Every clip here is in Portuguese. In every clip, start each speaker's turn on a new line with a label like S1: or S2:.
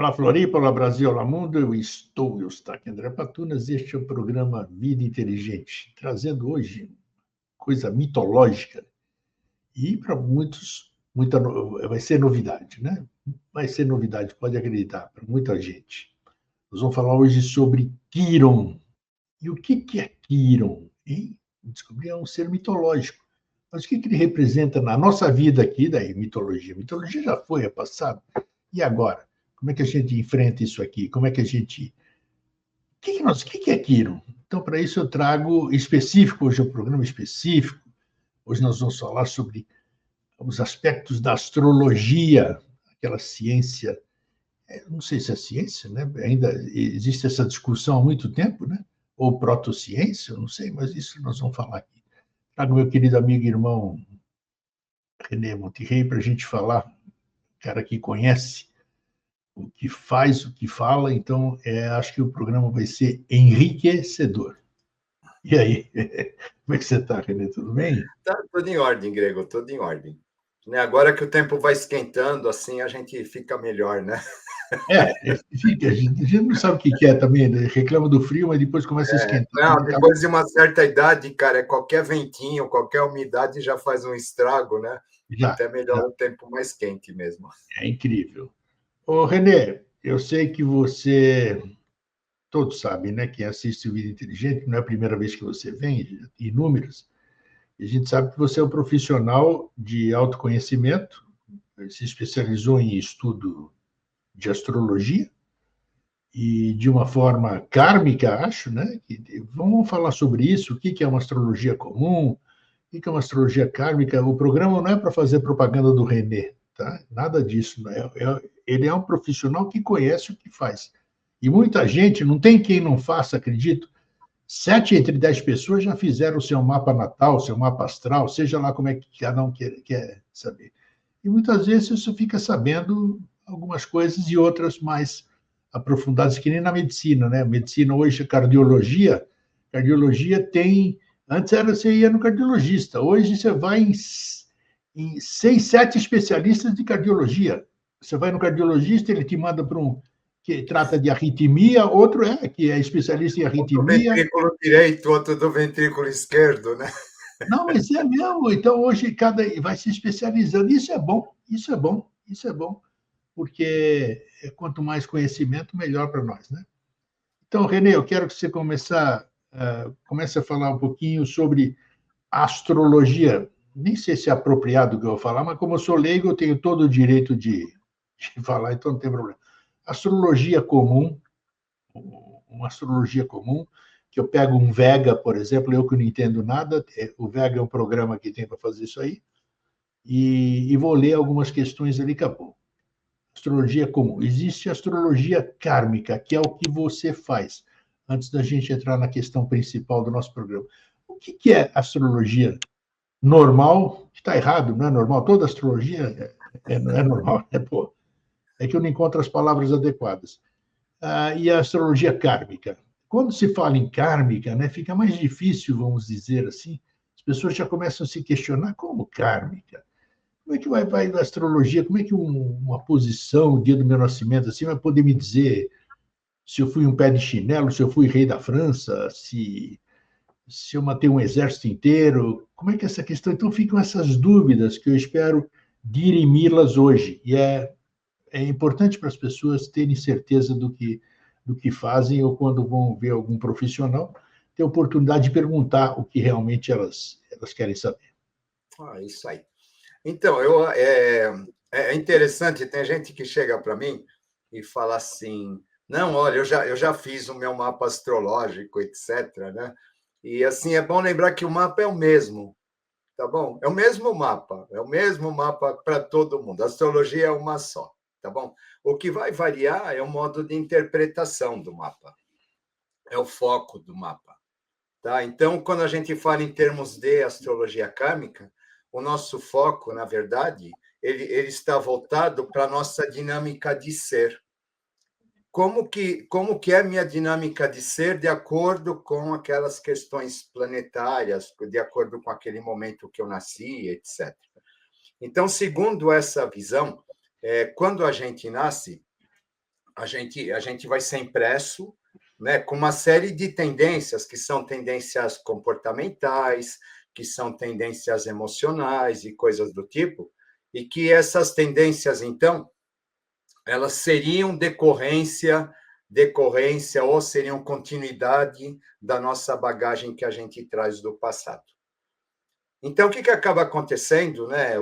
S1: Olá, Floripa, olá, Brasil, olá, mundo. Eu estou, Eustáquio André Patunas. Este é o programa Vida Inteligente, trazendo hoje coisa mitológica e para muitos vai ser novidade, né? Vai ser novidade, pode acreditar, para muita gente. Nós vamos falar hoje sobre Quiron. E o que é Quiron? Hein? Descobri, é um ser mitológico. Mas o que ele representa na nossa vida aqui, daí, mitologia? Mitologia já foi, é passado. E agora? Como é que a gente enfrenta isso aqui? Como é que a gente. O que é Quiron? Então, para isso, eu trago específico, hoje é um programa específico. Hoje nós vamos falar sobre os aspectos da astrologia, aquela ciência. Não sei se é ciência, né? Ainda existe essa discussão há muito tempo, né? Ou protociência, eu não sei, mas isso nós vamos falar aqui. Trago meu querido amigo e irmão René Monterrey para a gente falar, cara que conhece o que faz, o que fala, então acho que o programa vai ser enriquecedor. E aí, como é que você está, René? Tudo bem?
S2: Tá tudo em ordem, Grego, tudo em ordem. Né, agora que o tempo vai esquentando, assim a gente fica melhor, né?
S1: A gente não sabe o que é também, né? Reclama do frio, mas depois começa a esquentar.
S2: Não, depois de uma certa idade, cara, qualquer ventinho, qualquer umidade já faz um estrago, né?
S1: Já,
S2: Até melhor
S1: já,
S2: o tempo mais quente mesmo.
S1: é incrível. Ô, René, eu sei que você, todos sabem, né? Quem assiste o Vida Inteligente, não é a primeira vez que você vem, inúmeras. E a gente sabe que você é um profissional de autoconhecimento, se especializou em estudo de astrologia e de uma forma kármica, acho, né? Vamos falar sobre isso, o que é uma astrologia comum, o que é uma astrologia kármica. O programa não é para fazer propaganda do René, tá? Nada disso. Ele é um profissional que conhece o que faz. E muita gente, não tem quem não faça, acredito. 7 entre 10 pessoas já fizeram o seu mapa natal, seu mapa astral, seja lá como é que cada um quer saber. E muitas vezes você fica sabendo algumas coisas e outras mais aprofundadas, que nem na medicina, né? Medicina hoje, cardiologia tem. Antes era você ia no cardiologista, hoje você vai em 6, 7 especialistas de cardiologia. Você vai no cardiologista, ele te manda para um que trata de arritmia, outro que é especialista em
S2: Um do
S1: arritmia.
S2: ventrículo direito, outro do ventrículo esquerdo, né?
S1: Não, mas é mesmo. Então, hoje, cada vai se especializando. Isso é bom, isso é bom, isso é bom, porque quanto mais conhecimento, melhor para nós, né? Então, Renê, eu quero que você comece a falar um pouquinho sobre astrologia. Nem sei se é apropriado o que eu vou falar, mas como eu sou leigo, eu tenho todo o direito de falar, então não tem problema. Astrologia comum, uma astrologia comum, que eu pego um Vega, por exemplo, eu que não entendo nada, o Vega é um programa que tem para fazer isso aí, e vou ler algumas questões ali, acabou. Astrologia comum. Existe a astrologia kármica, que é o que você faz, antes da gente entrar na questão principal do nosso programa. O que é astrologia normal? Está errado, não é normal? Toda astrologia não é normal, né? Pô, é que eu não encontro as palavras adequadas. E a astrologia kármica. Quando se fala em kármica, né, fica mais difícil, vamos dizer assim, as pessoas já começam a se questionar como kármica. Como é que vai da astrologia? Como é que uma posição, o dia do meu nascimento, assim, vai poder me dizer se eu fui um pé de chinelo, se eu fui rei da França, se eu matei um exército inteiro? Como é que é essa questão? Então ficam essas dúvidas que eu espero dirimi-las hoje. E é importante para as pessoas terem certeza do que fazem, ou quando vão ver algum profissional, ter a oportunidade de perguntar o que realmente elas querem saber.
S2: Isso aí. Então, é interessante, tem gente que chega para mim e fala assim, não, olha, eu já fiz o meu mapa astrológico, etc., né? E, assim, é bom lembrar que o mapa é o mesmo, tá bom? É o mesmo mapa para todo mundo. A astrologia é uma só, tá bom? O que vai variar é o modo de interpretação do mapa, é o foco do mapa, tá? Então, quando a gente fala em termos de astrologia kármica, o nosso foco, na verdade, ele está voltado para a nossa dinâmica de ser. Como que é a minha dinâmica de ser de acordo com aquelas questões planetárias, de acordo com aquele momento que eu nasci, etc. Então, segundo essa visão, quando a gente nasce, a gente vai ser impresso, né, com uma série de tendências, que são tendências comportamentais, que são tendências emocionais e coisas do tipo, e que essas tendências, então, elas seriam decorrência ou seriam continuidade da nossa bagagem que a gente traz do passado. Então, o que acaba acontecendo, né?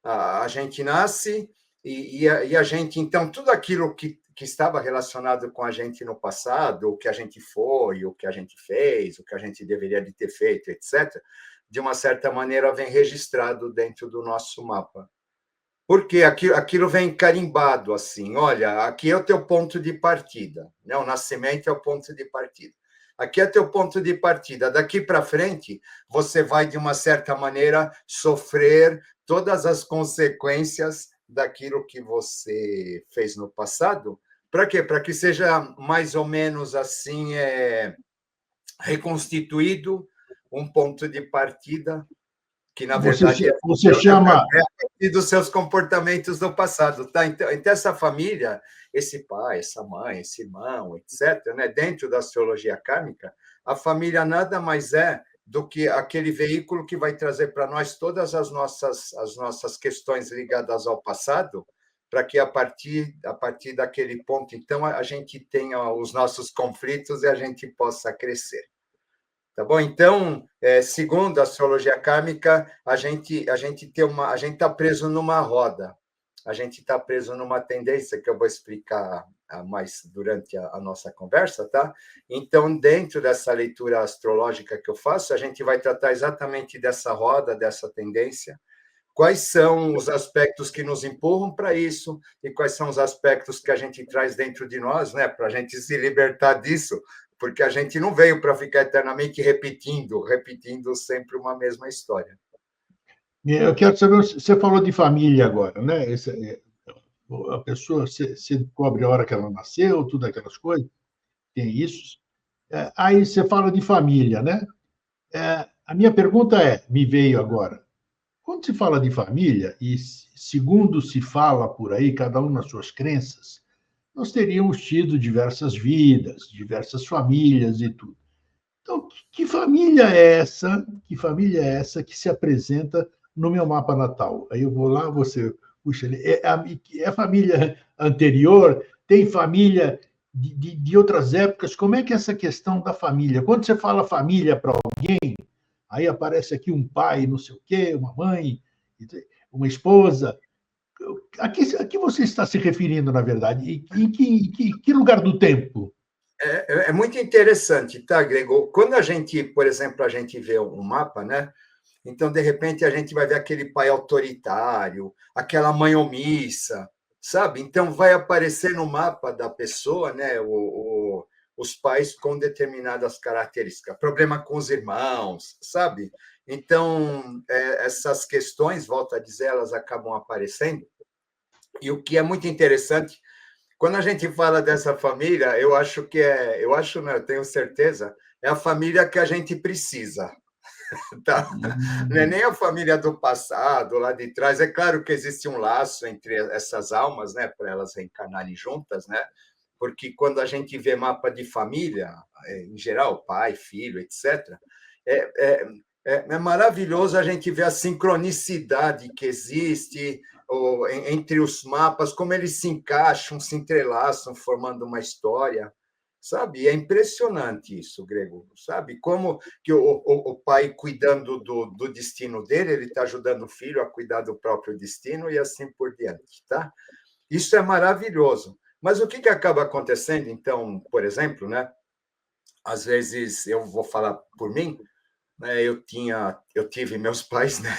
S2: A gente nasce e a gente, então, tudo aquilo que estava relacionado com a gente no passado, o que a gente foi, o que a gente fez, o que a gente deveria de ter feito, etc., de uma certa maneira vem registrado dentro do nosso mapa. Porque aquilo vem carimbado assim, olha, aqui é o teu ponto de partida, né? O nascimento é o ponto de partida. Aqui é teu ponto de partida. Daqui para frente, você vai, de uma certa maneira, sofrer todas as consequências daquilo que você fez no passado. Para quê? Para que seja mais ou menos assim, reconstituído um ponto de partida que, na verdade,
S1: Você chama.
S2: é a partir dos seus comportamentos do passado. Tá? Então, essa família, esse pai, essa mãe, esse irmão, etc., né? Dentro da astrologia kármica, a família nada mais é do que aquele veículo que vai trazer para nós todas as nossas questões ligadas ao passado, para que, a partir daquele ponto, então, a gente tenha os nossos conflitos e a gente possa crescer. Tá bom? Então, segundo a astrologia kármica, a gente está preso numa roda, a gente está preso numa tendência que eu vou explicar mais durante a nossa conversa, tá? Então, dentro dessa leitura astrológica que eu faço, a gente vai tratar exatamente dessa roda, dessa tendência, quais são os aspectos que nos empurram para isso e quais são os aspectos que a gente traz dentro de nós, né, para a gente se libertar disso, porque a gente não veio para ficar eternamente repetindo sempre uma mesma história.
S1: Eu quero saber, você falou de família agora, né? A pessoa se descobre a hora que ela nasceu, tudo aquelas coisas, tem isso. Aí você fala de família, né? A minha pergunta me veio agora, quando se fala de família, e segundo se fala por aí, cada um nas suas crenças, nós teríamos tido diversas vidas, diversas famílias e tudo. Então, que família é essa? Que família é essa que se apresenta no meu mapa natal? Aí eu vou lá, você puxa, é a família anterior? Tem família de outras épocas? Como é que é essa questão da família? Quando você fala família para alguém, aí aparece aqui um pai, não sei o quê, uma mãe, uma esposa. A que você está se referindo, na verdade? Em que lugar do tempo?
S2: É muito interessante, tá, Gregor? Quando a gente, por exemplo, a gente vê um mapa, né? Então, de repente, a gente vai ver aquele pai autoritário, aquela mãe omissa, sabe? Então, vai aparecer no mapa da pessoa, né, os pais com determinadas características. Problema com os irmãos, sabe? Então, essas questões, volto a dizer, elas acabam aparecendo. E o que é muito interessante, quando a gente fala dessa família, eu não, eu tenho certeza, é a família que a gente precisa. Tá? Não é nem a família do passado, lá de trás. É claro que existe um laço entre essas almas, né, para elas reencarnarem juntas, né? Porque quando a gente vê mapa de família, em geral, pai, filho, etc., é, é, é maravilhoso a gente ver a sincronicidade que existe entre os mapas, como eles se encaixam, se entrelaçam, formando uma história. Sabe? É impressionante isso, Grego. Sabe? Como que o pai, cuidando do destino dele, ele está ajudando o filho a cuidar do próprio destino e assim por diante. Tá? Isso é maravilhoso. Mas o que acaba acontecendo, então, por exemplo, né? Às vezes, eu vou falar por mim, né, eu tive meus pais, né?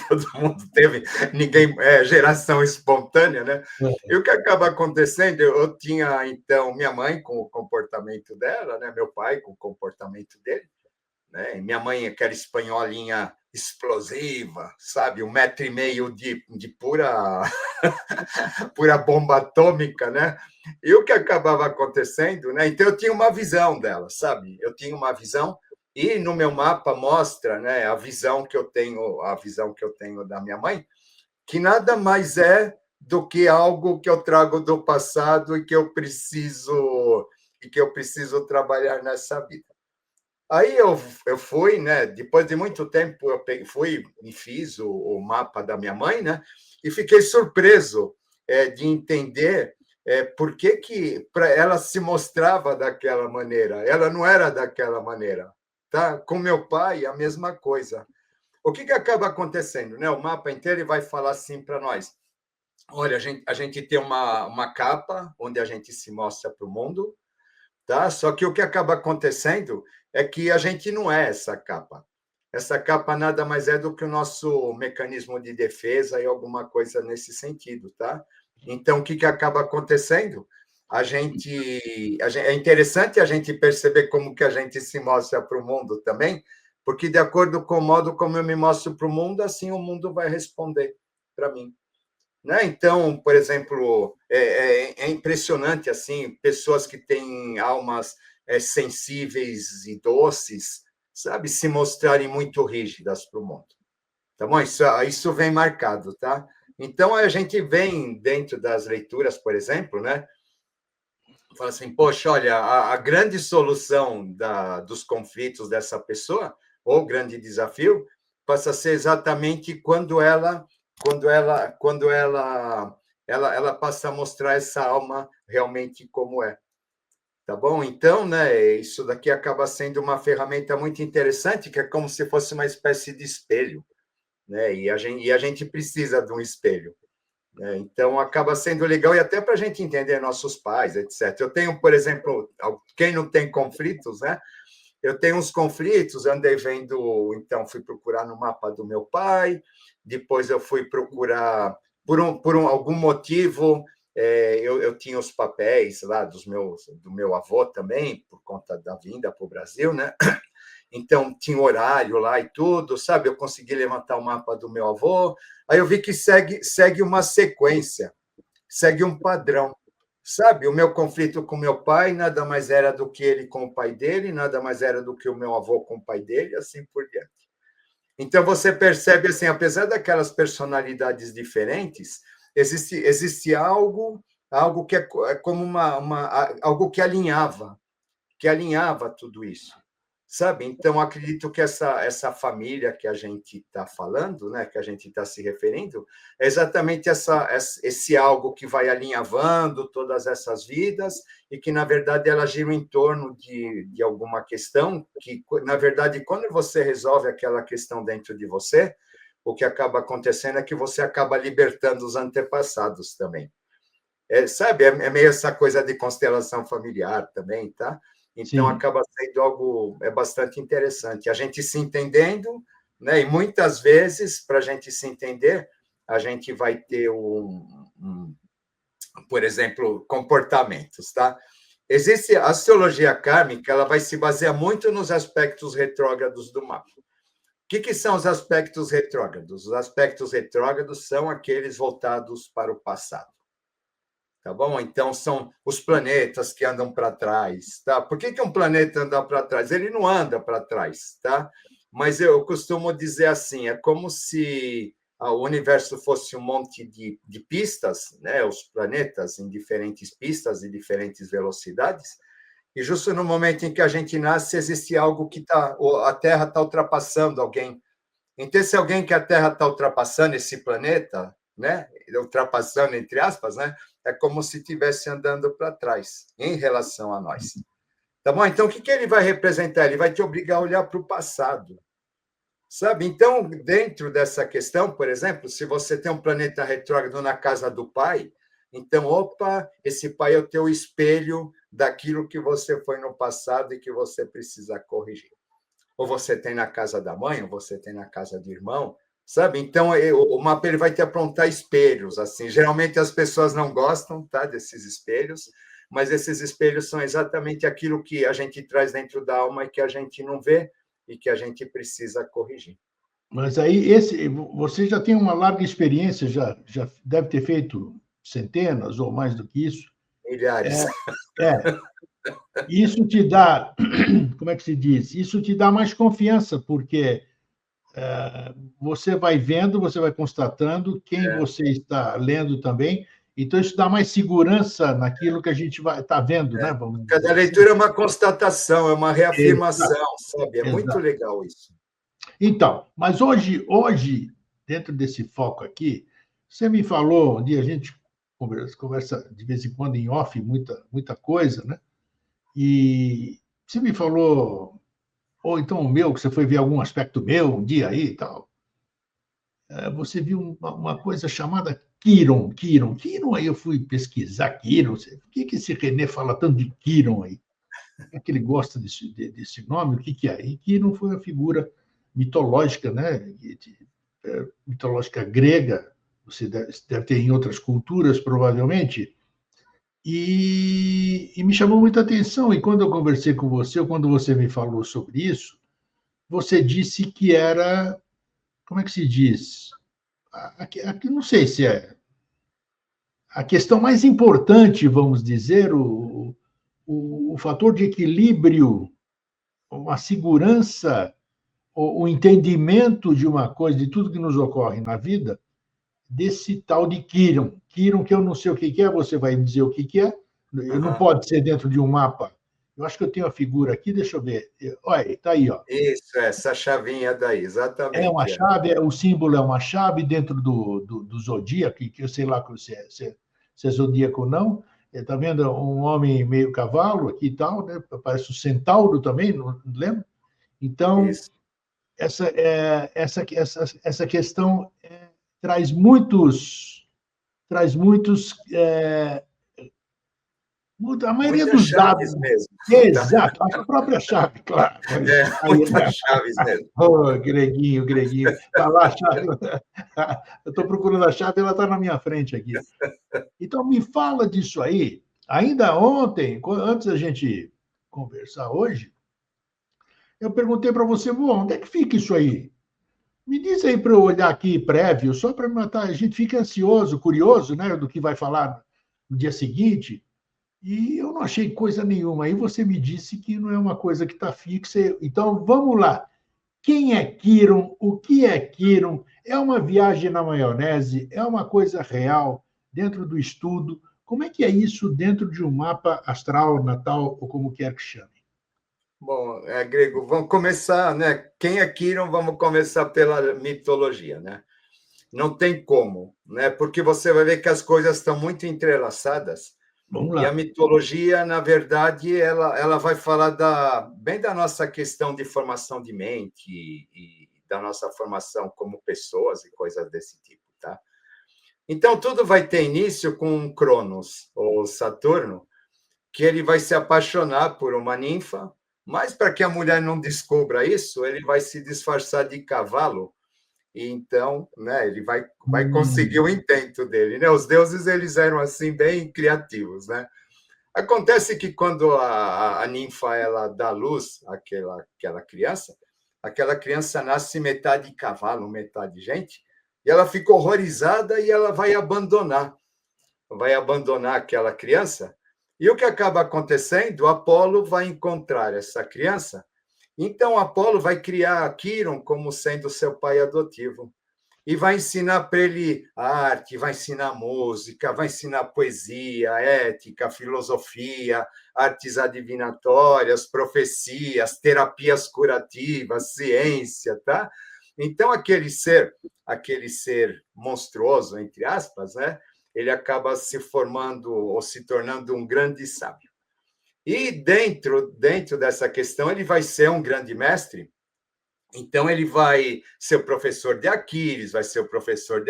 S2: Todo mundo teve, ninguém geração espontânea, né? E o que acaba acontecendo, eu tinha então minha mãe com o comportamento dela, né? Meu pai com o comportamento dele, né? E minha mãe aquela espanholinha explosiva, sabe, 1,5 m de pura bomba atômica, né? E o que acabava acontecendo, né? Então eu tinha uma visão dela, sabe? Eu tinha uma visão e no meu mapa mostra, né, a visão que eu tenho da minha mãe, que nada mais é do que algo que eu trago do passado e que eu preciso trabalhar nessa vida. Aí eu fui, né? Depois de muito tempo, fui e fiz o mapa da minha mãe, né? E fiquei surpreso de entender por que para ela se mostrava daquela maneira. Ela não era daquela maneira, tá? Com meu pai, a mesma coisa. O que acaba acontecendo, né? O mapa inteiro ele vai falar assim para nós: olha, a gente tem uma capa onde a gente se mostra para o mundo, tá? Só que o que acaba acontecendo é que a gente não é essa capa. Essa capa nada mais é do que o nosso mecanismo de defesa e alguma coisa nesse sentido, tá? Então, o que acaba acontecendo? É interessante a gente perceber como que a gente se mostra para o mundo também, porque de acordo com o modo como eu me mostro para o mundo, assim o mundo vai responder para mim. Né? Então, por exemplo, é impressionante assim pessoas que têm almas sensíveis e doces, sabe, se mostrarem muito rígidas para o mundo. Tá bom? Isso vem marcado, tá? Então a gente vem dentro das leituras, por exemplo, né? Fala assim, poxa, olha, a grande solução dos conflitos dessa pessoa, ou o grande desafio, passa a ser exatamente quando ela passa a mostrar essa alma realmente como é. Tá bom? Então, né, isso daqui acaba sendo uma ferramenta muito interessante, que é como se fosse uma espécie de espelho, né? E a gente precisa de um espelho. Então, acaba sendo legal, e até para a gente entender nossos pais, etc. Eu tenho, por exemplo, quem não tem conflitos, né? Eu tenho uns conflitos, andei vendo, então, fui procurar no mapa do meu pai, depois eu fui procurar, algum motivo, eu tinha os papéis lá do meu avô também, por conta da vinda para o Brasil, né? Então, tinha horário lá e tudo, sabe? Eu consegui levantar o mapa do meu avô. Aí eu vi que segue uma sequência, segue um padrão. Sabe? O meu conflito com meu pai nada mais era do que ele com o pai dele, nada mais era do que o meu avô com o pai dele, assim por diante. Então, você percebe, assim, apesar daquelas personalidades diferentes, existe algo que é como algo que alinhava tudo isso. Sabe? Então, acredito que essa família que a gente está falando, né, que a gente está se referindo, é exatamente esse algo que vai alinhavando todas essas vidas e que, na verdade, ela gira em torno de alguma questão que, na verdade, quando você resolve aquela questão dentro de você, o que acaba acontecendo é que você acaba libertando os antepassados também. Sabe? É meio essa coisa de constelação familiar também, tá? Então,
S1: Sim.
S2: acaba sendo algo bastante interessante. A gente se entendendo, né? E muitas vezes, para a gente se entender, a gente vai ter por exemplo, comportamentos, tá? Existe a astrologia kármica, ela vai se basear muito nos aspectos retrógrados do mapa. O que são os aspectos retrógrados? Os aspectos retrógrados são aqueles voltados para o passado. Tá bom? Então, são os planetas que andam para trás. Tá? Por que um planeta anda para trás? Ele não anda para trás, tá? Mas eu costumo dizer assim, é como se o universo fosse um monte de pistas, né? Os planetas em diferentes pistas e diferentes velocidades, e justo no momento em que a gente nasce, existe algo que a Terra está ultrapassando alguém. Então, esse alguém que a Terra está ultrapassando, esse planeta, né? Ultrapassando, entre aspas, né? É como se estivesse andando para trás em relação a nós. Tá bom? Então, o que ele vai representar? Ele vai te obrigar a olhar para o passado. Sabe? Então, dentro dessa questão, por exemplo, se você tem um planeta retrógrado na casa do pai, então, opa, esse pai é o teu espelho daquilo que você foi no passado e que você precisa corrigir. Ou você tem na casa da mãe, ou você tem na casa do irmão, sabe? Então, o mapa ele vai te aprontar espelhos, assim. Geralmente as pessoas não gostam, tá, desses espelhos, mas esses espelhos são exatamente aquilo que a gente traz dentro da alma e que a gente não vê e que a gente precisa corrigir.
S1: Mas aí você já tem uma larga experiência, já deve ter feito centenas ou mais do que isso.
S2: Milhares.
S1: É. Isso te dá, como é que se diz? Isso te dá mais confiança, porque você vai vendo, você vai constatando quem você está lendo também. Então, isso dá mais segurança naquilo que a gente vai estar vendo, né? Vamos
S2: Cada
S1: dizer assim.
S2: leitura é uma constatação, é uma
S1: Exato,
S2: reafirmação, sabe? É muito
S1: exato.
S2: legal isso.
S1: Então, mas hoje, dentro desse foco aqui, você me falou, um dia a gente conversa de vez em quando em off, muita coisa, né? E você me falou, ou então o meu, que você foi ver algum aspecto meu um dia aí e tal. Você viu uma coisa chamada Quiron. Quiron, aí eu fui pesquisar Quiron. Por que esse René fala tanto de Quiron aí? É que ele gosta desse nome? O que é? E Quiron foi uma figura mitológica, né? Mitológica grega, você deve ter em outras culturas, provavelmente, e me chamou muita atenção. E quando eu conversei com você, ou quando você me falou sobre isso, você disse que era, como é que se diz? Aqui não sei se é a questão mais importante, vamos dizer, o fator de equilíbrio, a segurança, o entendimento de uma coisa, de tudo que nos ocorre na vida, desse tal de Kiron. Kiron, que eu não sei o que é, você vai me dizer o que é. Não pode ser dentro de um mapa. Eu acho que eu tenho a figura aqui, deixa eu ver. Olha, está aí, ó.
S2: Isso, essa chavinha daí,
S1: É uma
S2: exatamente.
S1: chave, o símbolo é uma chave dentro do zodíaco, que eu sei lá se é zodíaco ou não. Está vendo um homem meio cavalo aqui e tal, né? Parece o centauro também, não lembro? Então,
S2: Isso.
S1: essa questão traz muitos, a maioria
S2: Muitas
S1: dos
S2: chaves
S1: dados.
S2: mesmo. Tá?
S1: Exato, a própria chave, claro. Aí,
S2: Muitas chaves mesmo.
S1: oh, greguinho. Está lá a chave. Eu estou procurando a chave, ela está na minha frente aqui. Então, me fala disso aí. Ainda ontem, antes da gente conversar hoje, eu perguntei para você, bom, onde é que fica isso aí? Me diz aí para eu olhar aqui prévio, só para matar. A gente fica ansioso, curioso, né, do que vai falar no dia seguinte. E eu não achei coisa nenhuma. Aí você me disse que não é uma coisa que está fixa. Então, vamos lá. Quem é Quiron? O que é Quiron? É uma viagem na maionese? É uma coisa real dentro do estudo? Como é que é isso dentro de um mapa astral, natal, ou como quer que chame?
S2: Bom, Grego, vamos começar, né? Quem é Quiron? Vamos começar pela mitologia, né? Não tem como, né? Porque você vai ver que as coisas estão muito entrelaçadas.
S1: Vamos
S2: E a
S1: lá.
S2: mitologia, na verdade, ela vai falar bem da nossa questão de formação de mente e da nossa formação como pessoas e coisas desse tipo, tá? Então, tudo vai ter início com Cronos, ou Saturno, que ele vai se apaixonar por uma ninfa, mas para que a mulher não descubra isso, ele vai se disfarçar de cavalo e então, né, ele vai conseguir o intento dele, né? Os deuses eles eram assim bem criativos, né? Acontece que quando a ninfa ela dá luz aquela criança nasce metade cavalo, metade gente, e ela fica horrorizada e ela vai abandonar aquela criança. E o que acaba acontecendo? Apolo vai encontrar essa criança. Então Apolo vai criar Quiron como sendo seu pai adotivo e vai ensinar para ele arte, vai ensinar música, vai ensinar poesia, ética, filosofia, artes adivinatórias, profecias, terapias curativas, ciência, tá? Então aquele ser monstruoso entre aspas, né? Ele acaba se formando ou se tornando um grande sábio. E dentro dessa questão ele vai ser um grande mestre. Então, ele vai ser o professor de Aquiles, vai ser o professor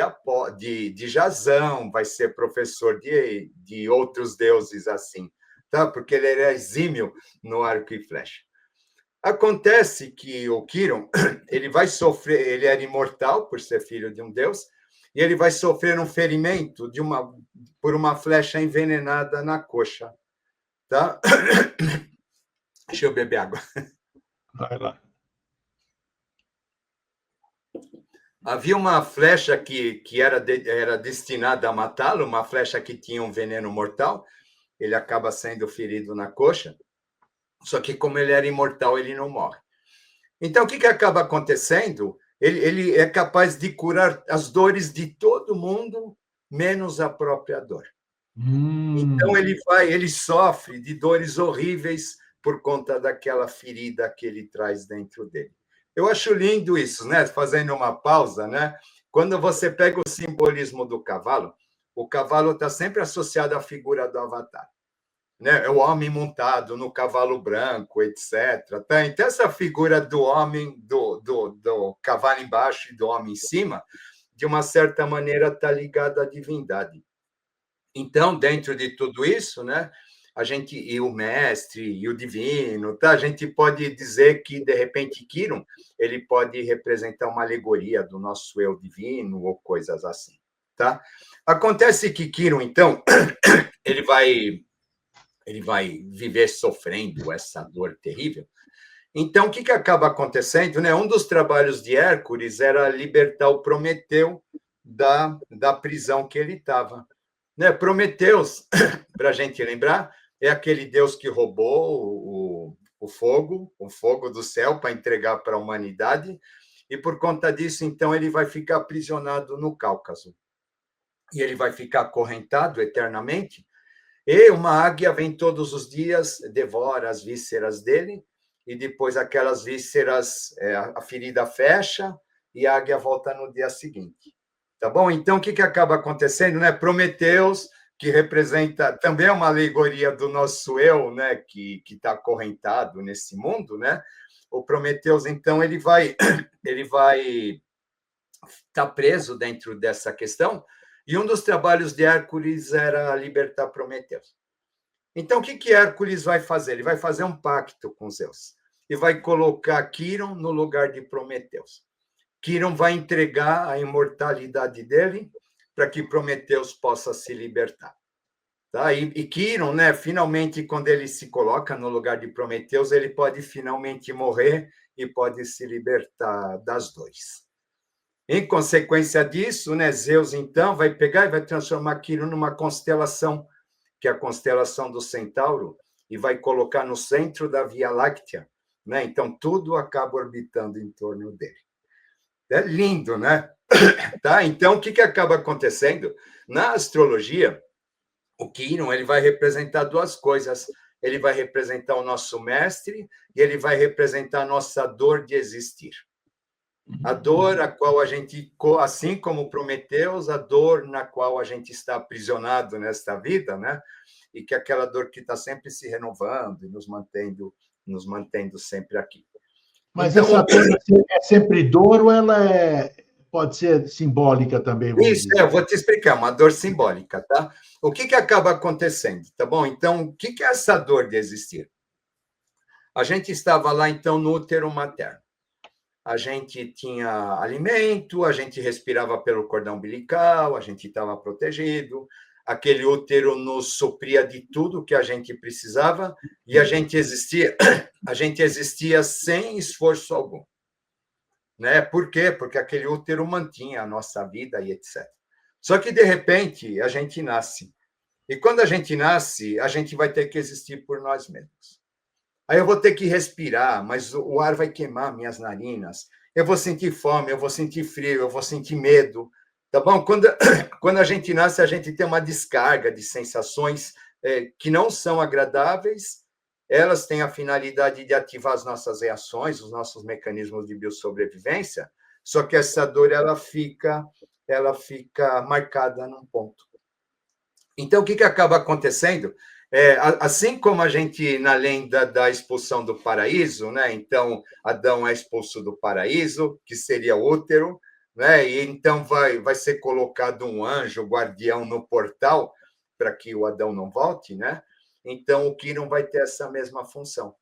S2: de Jasão, vai ser professor de outros deuses assim, tá? Porque ele era exímio no arco e flecha. Acontece que o Quiron, ele vai sofrer, ele era imortal por ser filho de um deus, e ele vai sofrer um ferimento por uma flecha envenenada na coxa, tá? Deixa eu beber água.
S1: Vai lá.
S2: Havia uma flecha que era destinada a matá-lo, uma flecha que tinha um veneno mortal. Ele acaba sendo ferido na coxa, só que como ele era imortal, ele não morre. Então, o que acaba acontecendo? Ele é capaz de curar as dores de todo mundo, menos a própria dor. Então, ele sofre de dores horríveis por conta daquela ferida que ele traz dentro dele. Eu acho lindo isso, né? Fazendo uma pausa, né? Quando você pega o simbolismo do cavalo, o cavalo está sempre associado à figura do Avatar, né? É o homem montado no cavalo branco, etc. Tá? Então, essa figura do homem, do cavalo embaixo e do homem em cima, de uma certa maneira, está ligada à divindade. Então, dentro de tudo isso, né, a gente, e o mestre, e o divino, tá? A gente pode dizer que, de repente, Kiron, ele pode representar uma alegoria do nosso eu divino, ou coisas assim, tá? Acontece que Kiron, então, ele vai viver sofrendo essa dor terrível. Então, o que acaba acontecendo? Né? Um dos trabalhos de Hércules era libertar o Prometeu da prisão que ele estava. Né? Prometeus, para a gente lembrar, é aquele Deus que roubou o fogo do céu para entregar para a humanidade, e por conta disso, então, ele vai ficar aprisionado no Cáucaso. E ele vai ficar acorrentado eternamente, e uma águia vem todos os dias, devora as vísceras dele, e depois aquelas vísceras, a ferida fecha, e a águia volta no dia seguinte. Tá bom? Então, o que acaba acontecendo? Né? Prometeus, que representa também uma alegoria do nosso eu, né? que está acorrentado nesse mundo, né? O Prometeus, então, ele vai estar preso dentro dessa questão, e um dos trabalhos de Hércules era libertar Prometeus. Então, o que Hércules vai fazer? Ele vai fazer um pacto com Zeus e vai colocar Quiron no lugar de Prometeus. Quiron vai entregar a imortalidade dele para que Prometeus possa se libertar. Tá? E Quiron, né, finalmente, quando ele se coloca no lugar de Prometeus, ele pode finalmente morrer e pode se libertar das dores. Em consequência disso, né, Zeus, então, vai pegar e vai transformar Quiron numa constelação, que é a constelação do Centauro, e vai colocar no centro da Via Láctea, né? Então, tudo acaba orbitando em torno dele. É lindo, né? Tá? Então, o que acaba acontecendo? Na astrologia, o Quiron, ele vai representar duas coisas. Ele vai representar o nosso mestre e ele vai representar a nossa dor de existir. A dor a qual a gente, assim como Prometeus, a dor na qual a gente está aprisionado nesta vida, né? E que é aquela dor que está sempre se renovando e nos mantendo sempre aqui.
S1: Mas então, essa dor é sempre dor ou ela pode ser simbólica também?
S2: Isso, eu vou te explicar, uma dor simbólica, tá? O que acaba acontecendo, tá bom? Então, o que é essa dor de existir? A gente estava lá, então, no útero materno. A gente tinha alimento, a gente respirava pelo cordão umbilical, a gente estava protegido, aquele útero nos supria de tudo que a gente precisava e a gente existia sem esforço algum. Né? Por quê? Porque aquele útero mantinha a nossa vida e etc. Só que, de repente, a gente nasce. E quando a gente nasce, a gente vai ter que existir por nós mesmos. Aí eu vou ter que respirar, mas o ar vai queimar minhas narinas. Eu vou sentir fome, eu vou sentir frio, eu vou sentir medo. Tá bom? Quando a gente nasce, a gente tem uma descarga de sensações que não são agradáveis. Elas têm a finalidade de ativar as nossas reações, os nossos mecanismos de biossobrevivência, só que essa dor ela fica marcada num ponto. Então, o que acaba acontecendo? Assim como a gente, na lenda da expulsão do paraíso, né? Então, Adão é expulso do paraíso, que seria o útero, né? E então vai ser colocado um anjo guardião no portal para que o Adão não volte, né? Então, o Quiron vai ter essa mesma função.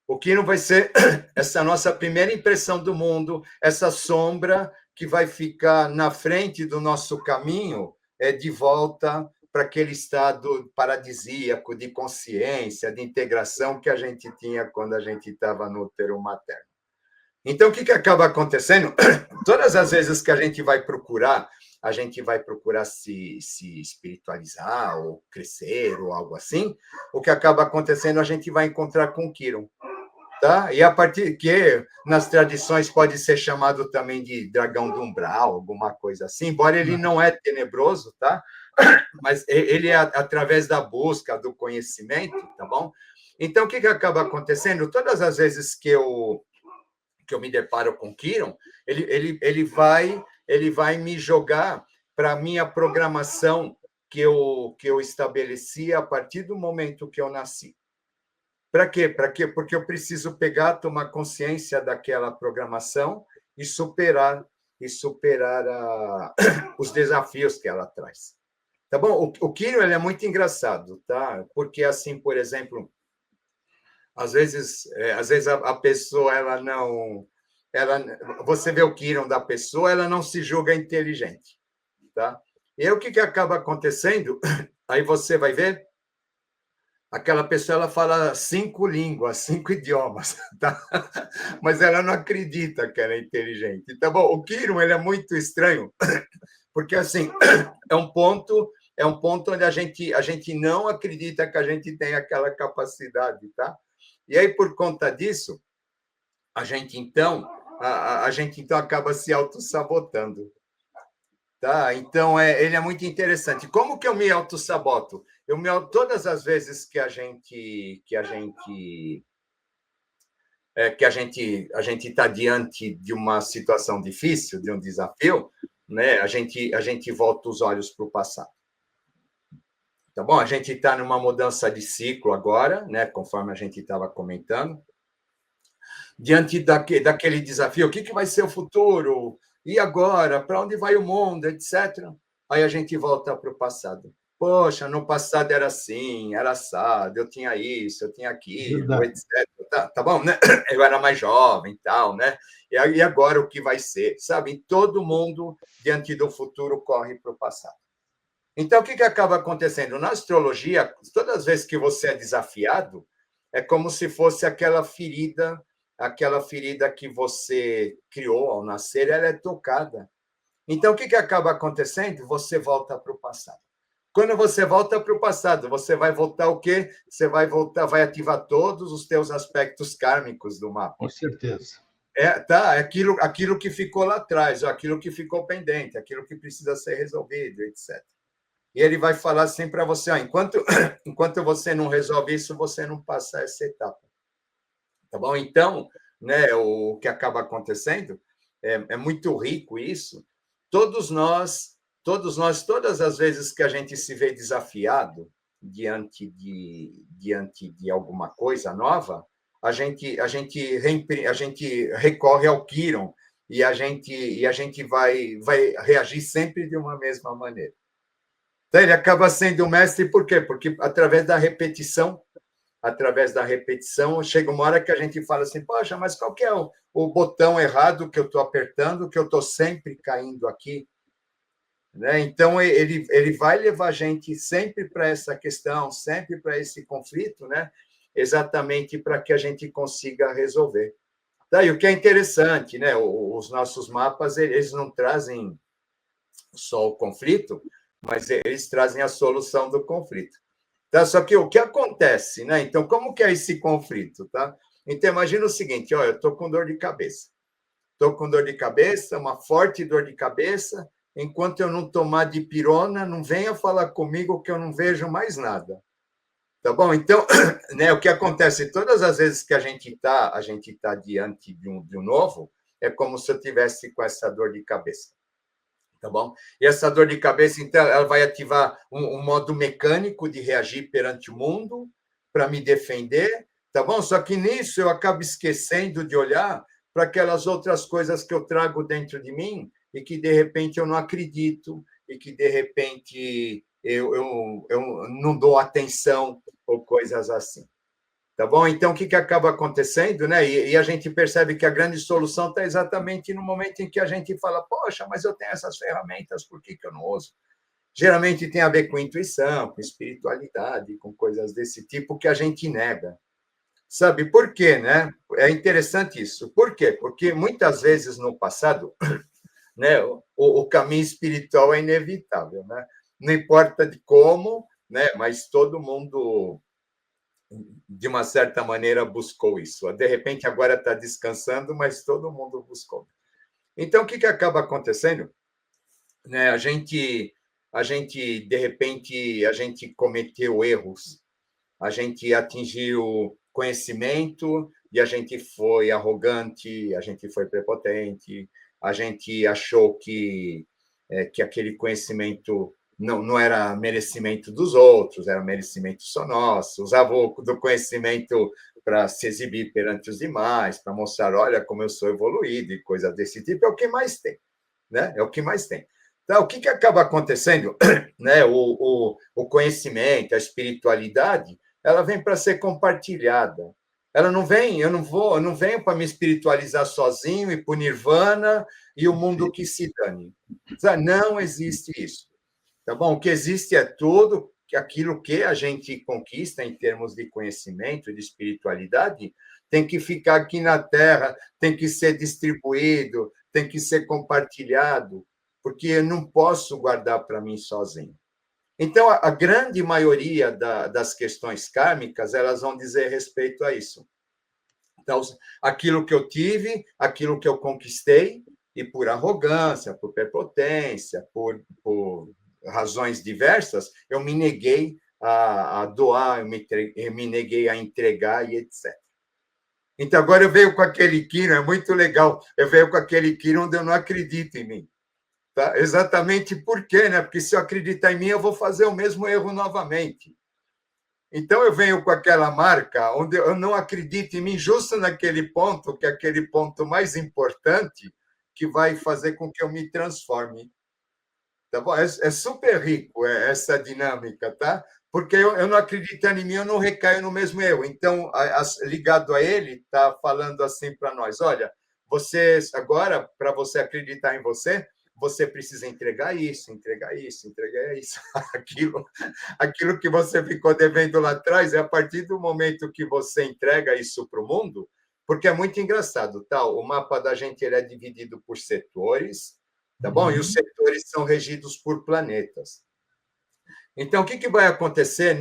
S2: O Quiron vai ser essa nossa primeira impressão do mundo, essa sombra que vai ficar na frente do nosso caminho, de volta para aquele estado paradisíaco de consciência, de integração que a gente tinha quando a gente estava no útero materno. Então, o que acaba acontecendo? Todas as vezes que a gente vai procurar se espiritualizar ou crescer ou algo assim, o que acaba acontecendo, a gente vai encontrar com o Quiron. Tá? E a partir que nas tradições pode ser chamado também de dragão do umbral, alguma coisa assim, embora ele não é tenebroso, tá? Mas ele é através da busca do conhecimento, tá bom? Então, o que acaba acontecendo? Todas as vezes que eu me deparo com Kiron, ele vai me jogar para a minha programação que eu estabeleci a partir do momento que eu nasci. Para quê? Para quê? Porque eu preciso pegar, tomar consciência daquela programação e superar os desafios que ela traz. Tá bom? O Kiron, ele é muito engraçado, tá? Porque assim, por exemplo, às vezes a pessoa você vê o Kiron da pessoa, ela não se julga inteligente, tá? E aí o que acaba acontecendo? Aí você vai ver aquela pessoa, ela fala 5 línguas, 5 idiomas, tá? Mas ela não acredita que ela é inteligente. Tá bom? O Kiron, ele é muito estranho, porque assim é um ponto onde a gente não acredita que a gente tem aquela capacidade, tá? E aí, por conta disso, a gente então acaba se auto-sabotando. Tá? Então, ele é muito interessante. Como que eu me auto-saboto? Todas as vezes que a gente está diante de uma situação difícil, de um desafio, né? A gente volta os olhos para o passado. Tá bom? A gente está numa mudança de ciclo agora, né? Conforme a gente estava comentando. Diante daquele desafio, o que vai ser o futuro? E agora? Para onde vai o mundo? Etc. Aí a gente volta para o passado. Poxa, no passado era assim, era assado, eu tinha isso, eu tinha aquilo, etc. Tá bom, né? Eu era mais jovem e tal, né? E agora o que vai ser? Sabe? Todo mundo, diante do futuro, corre para o passado. Então, o que acaba acontecendo? Na astrologia, todas as vezes que você é desafiado, é como se fosse aquela ferida que você criou ao nascer, ela é tocada. Então, o que acaba acontecendo? Você volta para o passado. Quando você volta para o passado, você vai voltar o quê? Você vai ativar todos os teus aspectos kármicos do mapa.
S1: Com certeza.
S2: Tá, aquilo que ficou lá atrás, aquilo que ficou pendente, aquilo que precisa ser resolvido, etc. E ele vai falar assim para você, enquanto você não resolve isso, você não passa essa etapa. Tá bom? Então, né, o que acaba acontecendo é muito rico isso. Todas as vezes que a gente se vê desafiado diante de alguma coisa nova, a gente recorre ao Kiron e a gente vai reagir sempre de uma mesma maneira. Então, ele acaba sendo o mestre, por quê? Porque através da repetição, chega uma hora que a gente fala assim, poxa, mas qual que é o botão errado que eu estou apertando, que eu estou sempre caindo aqui? Né? Então, ele vai levar a gente sempre para essa questão, sempre para esse conflito, né? Exatamente para que a gente consiga resolver. Daí, o que é interessante, né? Os nossos mapas, eles não trazem só o conflito, mas eles trazem a solução do conflito. Tá? Só que o que acontece, né? Então, como que é esse conflito, tá? Então, imagina o seguinte, ó, eu estou com dor de cabeça. Estou com dor de cabeça, uma forte dor de cabeça. Enquanto eu não tomar dipirona, não venha falar comigo que eu não vejo mais nada. Tá bom? Então, né, o que acontece todas as vezes que a gente tá diante de um novo, é como se eu tivesse com essa dor de cabeça. Tá bom? E essa dor de cabeça, então, ela vai ativar um modo mecânico de reagir perante o mundo para me defender, tá bom? Só que nisso eu acabo esquecendo de olhar para aquelas outras coisas que eu trago dentro de mim e que, de repente, eu não acredito e que, de repente, eu não dou atenção ou coisas assim. Tá bom? Então, o que acaba acontecendo, né? E a gente percebe que a grande solução está exatamente no momento em que a gente fala, poxa, mas eu tenho essas ferramentas, por que eu não uso? Geralmente tem a ver com intuição, com espiritualidade, com coisas desse tipo que a gente nega. Sabe por quê, né? É interessante isso. Por quê? Porque muitas vezes no passado, né, o caminho espiritual é inevitável, né? Não importa de como, né? Mas todo mundo de uma certa maneira, buscou isso. De repente, agora está descansando, mas todo mundo buscou. Então, o que acaba acontecendo? Né? De repente, a gente cometeu erros, a gente atingiu conhecimento e a gente foi arrogante, a gente foi prepotente, a gente achou que aquele conhecimento não era merecimento dos outros, era merecimento só nosso, usava do conhecimento para se exibir perante os demais, para mostrar, olha como eu sou evoluído e coisa desse tipo, é o que mais tem, né? É o que mais tem. Então, o que acaba acontecendo? Né? O conhecimento, a espiritualidade, ela vem para ser compartilhada. Ela não vem, eu não venho para me espiritualizar sozinho e para o nirvana e o mundo que se dane. Não existe isso. Tá bom? O que existe é tudo aquilo que a gente conquista em termos de conhecimento, de espiritualidade, tem que ficar aqui na Terra, tem que ser distribuído, tem que ser compartilhado, porque eu não posso guardar para mim sozinho. Então, a grande maioria das questões kármicas, elas vão dizer respeito a isso. Então, aquilo que eu tive, aquilo que eu conquistei, e por arrogância, por prepotência, por razões diversas, eu me neguei a doar, eu me neguei a entregar e etc. Então, agora eu venho com aquele Kiro, é muito legal, eu venho com aquele Kiro onde eu não acredito em mim. Tá? Exatamente por quê? Né? Porque se eu acreditar em mim, eu vou fazer o mesmo erro novamente. Então, eu venho com aquela marca onde eu não acredito em mim, justo naquele ponto, que é aquele ponto mais importante, que vai fazer com que eu me transforme. Tá bom? É super rico essa dinâmica, tá? Porque eu não acreditando em mim, eu não recaio no mesmo erro. Então, ligado a ele, está falando assim para nós: olha, agora, para você acreditar em você, você precisa entregar isso, entregar isso, entregar isso, aquilo que você ficou devendo lá atrás, é a partir do momento que você entrega isso para o mundo, porque é muito engraçado, tá? O mapa da gente ele é dividido por setores, tá bom? E os setores são regidos por planetas. Então, o que vai acontecer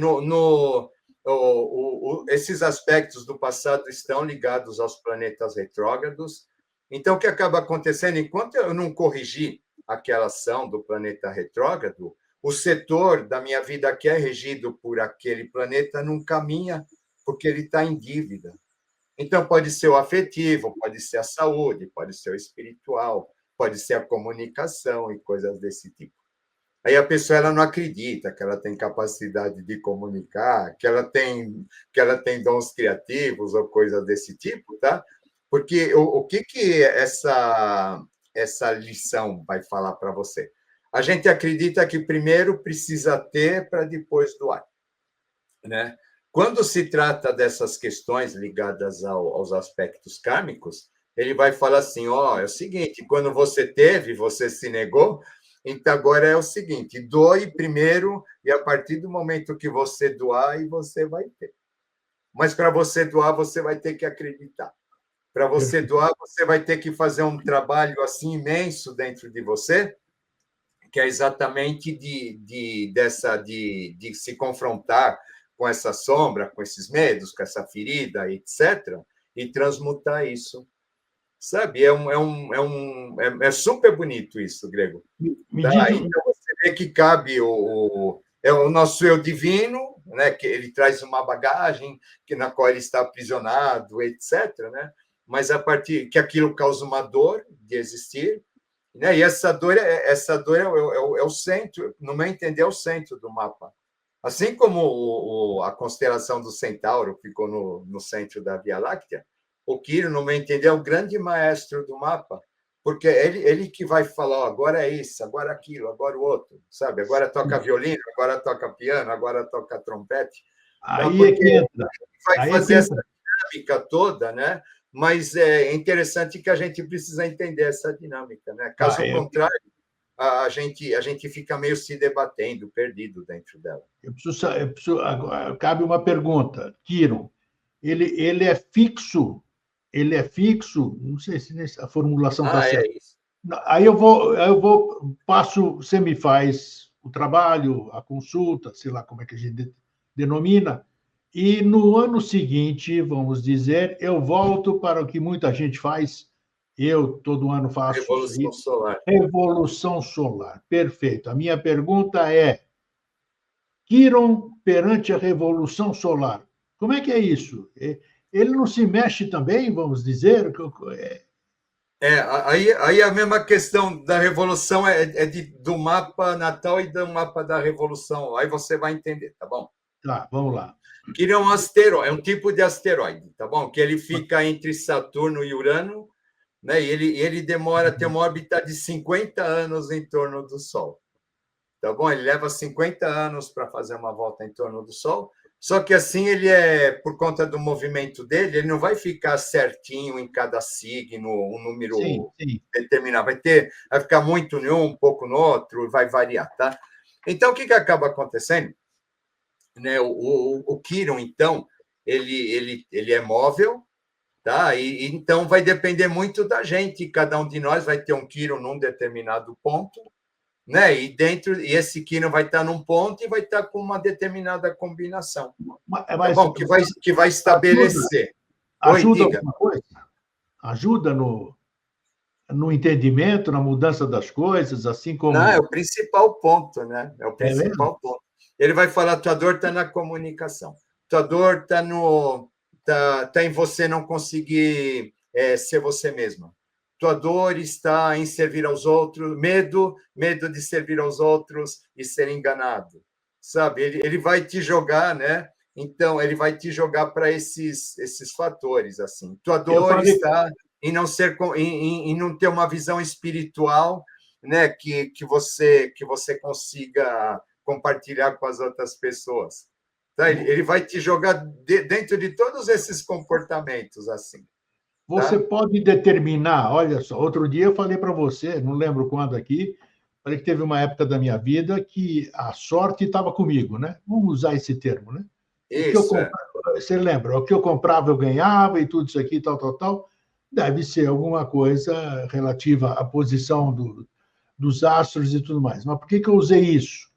S2: esses aspectos do passado estão ligados aos planetas retrógrados. Então, o que acaba acontecendo, enquanto eu não corrigir aquela ação do planeta retrógrado, o setor da minha vida que é regido por aquele planeta não caminha, porque ele está em dívida. Então, pode ser o afetivo, pode ser a saúde, pode ser o espiritual, pode ser a comunicação e coisas desse tipo. Aí a pessoa ela não acredita que ela tem capacidade de comunicar, que ela tem dons criativos ou coisas desse tipo, tá? Porque o que essa lição vai falar para você? A gente acredita que primeiro precisa ter para depois doar, né? Quando se trata dessas questões ligadas aos aspectos kármicos, ele vai falar assim: ó, é o seguinte, quando você teve, você se negou, então agora é o seguinte, doe primeiro e a partir do momento que você doar, você vai ter. Mas para você doar, você vai ter que acreditar. Para você doar, você vai ter que fazer um trabalho assim imenso dentro de você, que é exatamente de se confrontar com essa sombra, com esses medos, com essa ferida, etc., e transmutar isso. Sabe? É super bonito isso, Grego. Tá? Então, você vê que cabe o nosso eu divino, né? Que ele traz uma bagagem na qual ele está aprisionado, etc., né? Mas a partir que aquilo causa uma dor de existir, né? E essa dor é o centro, no meu entender, é o centro do mapa. Assim como a constelação do Centauro ficou no centro da Via Láctea, o Quirón, no meu entender, é o grande maestro do mapa, porque ele que vai falar, agora é isso, agora aquilo, agora o outro, sabe? Agora toca violino, agora toca piano, agora toca trompete.
S1: Aí é que entra.
S2: Vai fazer essa dinâmica toda, né? Mas é interessante que a gente precisa entender essa dinâmica, né? Caso contrário, a gente fica meio se debatendo, perdido dentro dela.
S1: Agora, cabe uma pergunta, Quirón. Ele é fixo? Ele é fixo? Não sei se a formulação está certa.
S2: É isso.
S1: Aí você me faz o trabalho, a consulta, sei lá como é que a gente denomina, E no ano seguinte, vamos dizer, eu volto para o que muita gente faz, eu todo ano faço isso
S2: Revolução
S1: aí,
S2: solar.
S1: revolução solar. Perfeito. A minha pergunta é: Quiron perante a revolução solar. Como é que é isso? Ele não se mexe também, vamos dizer?
S2: Aí a mesma questão da revolução do mapa natal e do mapa da revolução. Aí você vai entender, tá bom?
S1: Tá, vamos lá.
S2: Que é um asteroide, é um tipo de asteroide, tá bom? Que ele fica entre Saturno e Urano, né? E ele demora a ter uma órbita de 50 anos em torno do Sol. Tá bom? Ele leva 50 anos para fazer uma volta em torno do Sol. Só que assim ele por conta do movimento dele, ele não vai ficar certinho em cada signo, um
S1: Sim,
S2: número
S1: sim.
S2: determinado. Vai ficar muito em um pouco no outro, vai variar, tá? Então, o que acaba acontecendo? Né? O Quiron, então, ele é móvel, tá? E então vai depender muito da gente. Cada um de nós vai ter um Quiron num determinado ponto, né? E esse Quiron vai estar num ponto e vai estar com uma determinada combinação, tá
S1: Mas
S2: bom? Que vai
S1: ajuda,
S2: estabelecer. Oi,
S1: ajuda
S2: diga.
S1: alguma coisa? Ajuda no entendimento, na mudança das coisas, assim
S2: Não, é
S1: como.
S2: o principal ponto, né? É o
S1: É mesmo?
S2: principal ponto. Ele vai falar: tua dor está na comunicação, tua dor está tá em você não conseguir ser você mesma. Tua dor está em servir aos outros, medo de servir aos outros e ser enganado, sabe? Ele vai te jogar, né? Então, ele vai te jogar para esses fatores, assim. Tua
S1: Eu
S2: dor
S1: falei,
S2: está em não ser, em não ter uma visão espiritual, né, que você consiga compartilhar com as outras pessoas. Tá? Ele vai te jogar dentro de todos esses comportamentos assim,
S1: você
S2: tá?
S1: pode determinar, olha só, outro dia eu falei para você, não lembro quando aqui, falei que teve uma época da minha vida que a sorte estava comigo, né? Vamos usar esse termo, né? O que eu
S2: Isso é.
S1: comprava, você lembra? O que eu comprava eu ganhava e tudo isso aqui, tal, tal, tal. Deve ser alguma coisa relativa à posição dos astros e tudo mais. Mas por que eu usei isso?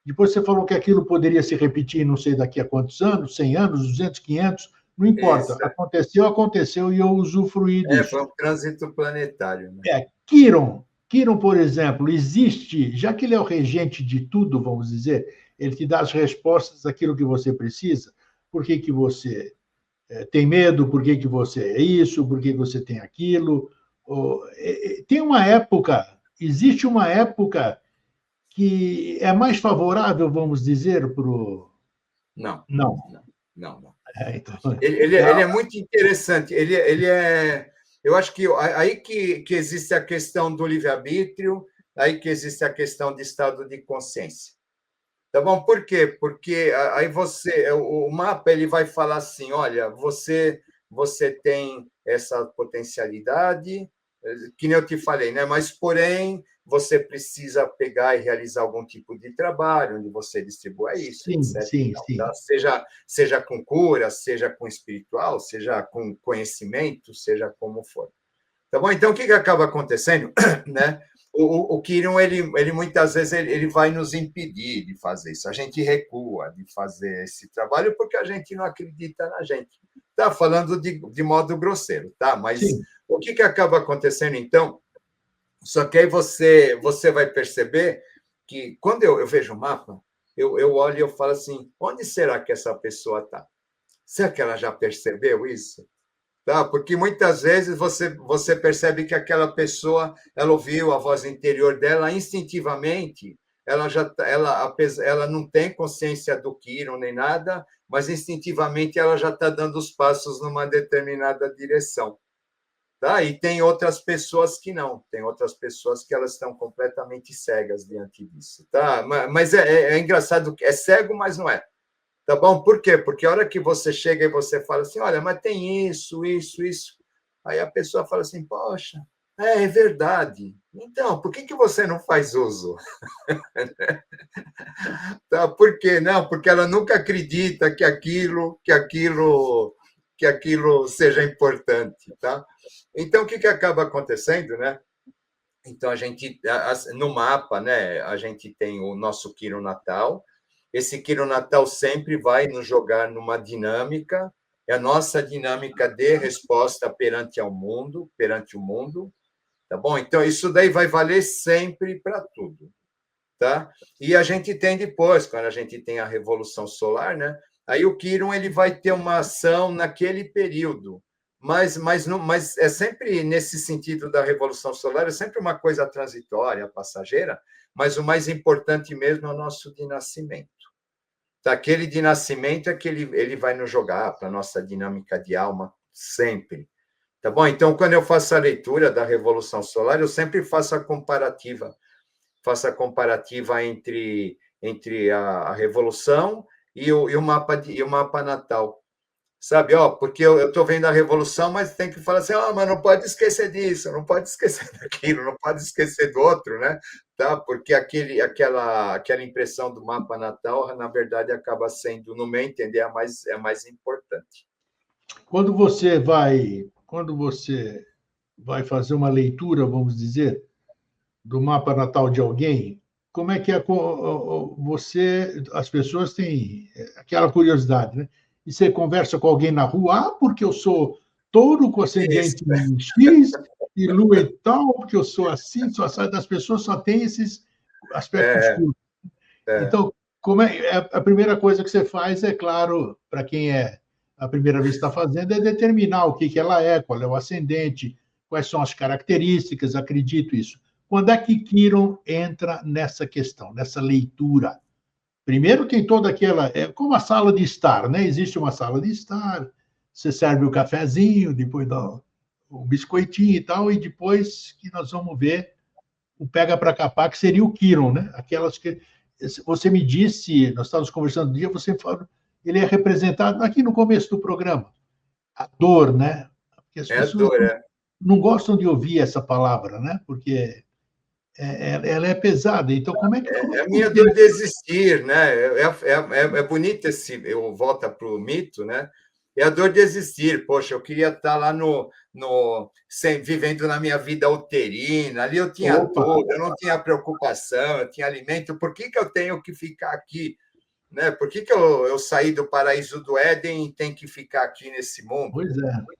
S1: Depois você falou que aquilo poderia se repetir, não sei daqui a quantos anos, 100 anos, 200, 500, não importa.
S2: Isso
S1: Aconteceu, aconteceu e eu usufruí
S2: foi
S1: disso.
S2: um trânsito planetário, né?
S1: Quiron, por exemplo, existe, já que ele é o regente de tudo, vamos dizer, ele te dá as respostas daquilo que você precisa. Por que, que você tem medo? Por que, que você é isso? Por que, que você tem aquilo? Tem uma época, existe uma época que é mais favorável, vamos dizer, para o.
S2: Não,
S1: Não.
S2: não, não, não.
S1: Então,
S2: Ele é muito interessante. Ele é. Eu acho que aí que existe a questão do livre-arbítrio, aí que existe a questão de estado de consciência. Tá bom? Por quê? Porque aí o mapa ele vai falar assim, olha, você tem essa potencialidade, que nem eu te falei, né? Mas porém você precisa pegar e realizar algum tipo de trabalho onde você distribua isso,
S1: sim,
S2: etc. E
S1: sim,
S2: tal,
S1: sim.
S2: tá? Seja com cura, seja com espiritual, seja com conhecimento, seja como for. Tá bom? Então, o que acaba acontecendo, né? O Quirion, ele muitas vezes ele vai nos impedir de fazer isso. A gente recua de fazer esse trabalho porque a gente não acredita na gente. Tá falando de modo grosseiro, tá? Mas
S1: Sim.
S2: o que acaba acontecendo, então? Só que aí você vai perceber que quando eu vejo o mapa, eu olho e eu falo assim, onde será que essa pessoa está? Será que ela já percebeu isso? Tá? Porque muitas vezes você percebe que aquela pessoa, ela ouviu a voz interior dela instintivamente, ela já ela não tem consciência do Quiron nem nada, mas instintivamente ela já está dando os passos numa determinada direção. Tá? E tem outras pessoas que não, tem outras pessoas que elas estão completamente cegas diante disso. Tá? Mas é engraçado, é cego, mas não é. Tá bom? Por quê? Porque a hora que você chega e você fala assim, olha, mas tem isso, isso, isso. Aí a pessoa fala assim, poxa, é verdade. Então, por que você não faz uso? Tá? Por quê? Não, porque ela nunca acredita que aquilo seja importante, tá? Então, o que acaba acontecendo, né? Então, a gente, no mapa, né, a gente tem o nosso Quirón natal, esse quironatal sempre vai nos jogar numa dinâmica, é a nossa dinâmica de resposta perante o mundo, tá bom? Então, isso daí vai valer sempre para tudo, tá? E a gente tem depois, quando a gente tem a Revolução Solar, né? Aí o Quirón ele vai ter uma ação naquele período, mas é sempre nesse sentido da Revolução Solar, é sempre uma coisa transitória, passageira, mas o mais importante mesmo é o nosso de nascimento. Tá? Aquele de nascimento é que ele vai nos jogar para a nossa dinâmica de alma, sempre. Tá bom? Então, quando eu faço a leitura da Revolução Solar, eu sempre faço a comparativa entre a Revolução e o mapa natal. Sabe, porque eu estou vendo a Revolução, mas tem que falar assim, mas não pode esquecer disso, não pode esquecer daquilo, não pode esquecer do outro, né? Tá? Porque aquela impressão do mapa natal, na verdade, acaba sendo, no meu entender, é mais importante.
S1: Quando você vai fazer uma leitura, vamos dizer, do mapa natal de alguém, como é que as pessoas têm aquela curiosidade, né? E você conversa com alguém na rua, porque eu sou touro com ascendente em X e lua e tal, porque eu sou assim, só sai das pessoas, só tem esses aspectos curtos. Então, a primeira coisa que você faz, é claro, para quem é a primeira vez que está fazendo, é determinar o que ela é, qual é o ascendente, quais são as características, acredito isso. Quando é que Quirón entra nessa questão, nessa leitura? Primeiro tem toda aquela... É como a sala de estar, né? Existe uma sala de estar, você serve o cafezinho, depois dá o biscoitinho e tal, e depois que nós vamos ver o pega para capar, que seria o Quirón, né? Aquelas que... Você me disse, nós estávamos conversando um dia, você falou, ele é representado aqui no começo do programa, a dor, né? Porque as pessoas não gostam de ouvir essa palavra, né? Porque ela é pesada. Então, como é que...
S2: É a minha dor de existir, né? É bonito eu volto para o mito, né? É a dor de existir. Poxa, eu queria estar lá vivendo na minha vida uterina, ali eu tinha tudo, eu não tinha preocupação, eu tinha alimento. Por que eu tenho que ficar aqui? Né? Por que eu saí do paraíso do Éden e tenho que ficar aqui nesse mundo?
S1: Pois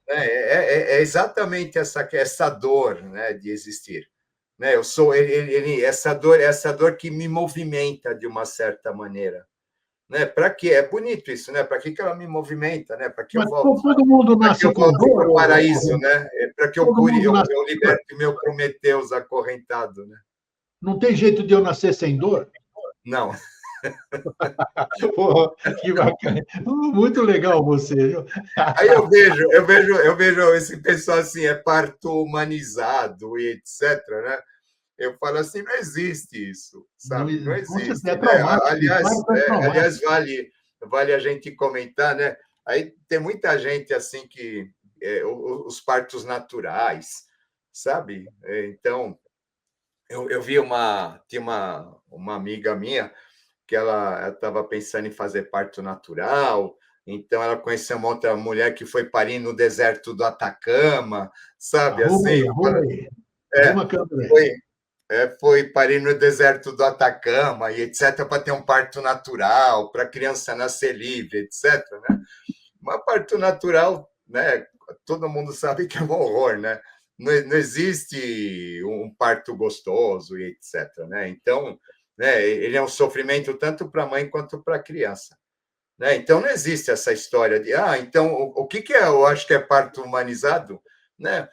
S1: é.
S2: É exatamente essa dor, né, de existir. Né? Eu sou essa dor que me movimenta de uma certa maneira, né? Para quê? É bonito isso, né? Para que ela me movimenta, né? Para que eu volte?
S1: Todo mundo nasce com dor,
S2: para o paraíso, né? Para que eu liberte o meu Prometeus acorrentado, né?
S1: Não tem jeito de eu nascer sem dor?
S2: Não.
S1: Porra, que bacana. Muito legal você.
S2: Aí eu vejo esse pessoal assim, é parto humanizado e etc, né? Eu falo assim, não existe isso, sabe? Não existe.
S1: É traumático.
S2: Aliás, vale a gente comentar, né? Aí tem muita gente assim que os partos naturais, sabe? Então, eu vi tinha uma amiga minha que ela estava pensando em fazer parto natural, então ela conheceu uma outra mulher que foi parir no deserto do Atacama, sabe? Assim, foi parir no deserto do Atacama e etc, para ter um parto natural, para a criança nascer livre, etc, né? Mas parto natural, né? Todo mundo sabe que é um horror, né? Não existe um parto gostoso e etc, né? Então, né, ele é um sofrimento tanto para a mãe quanto para a criança, né? Então não existe essa história de então o que eu acho que é parto humanizado, né?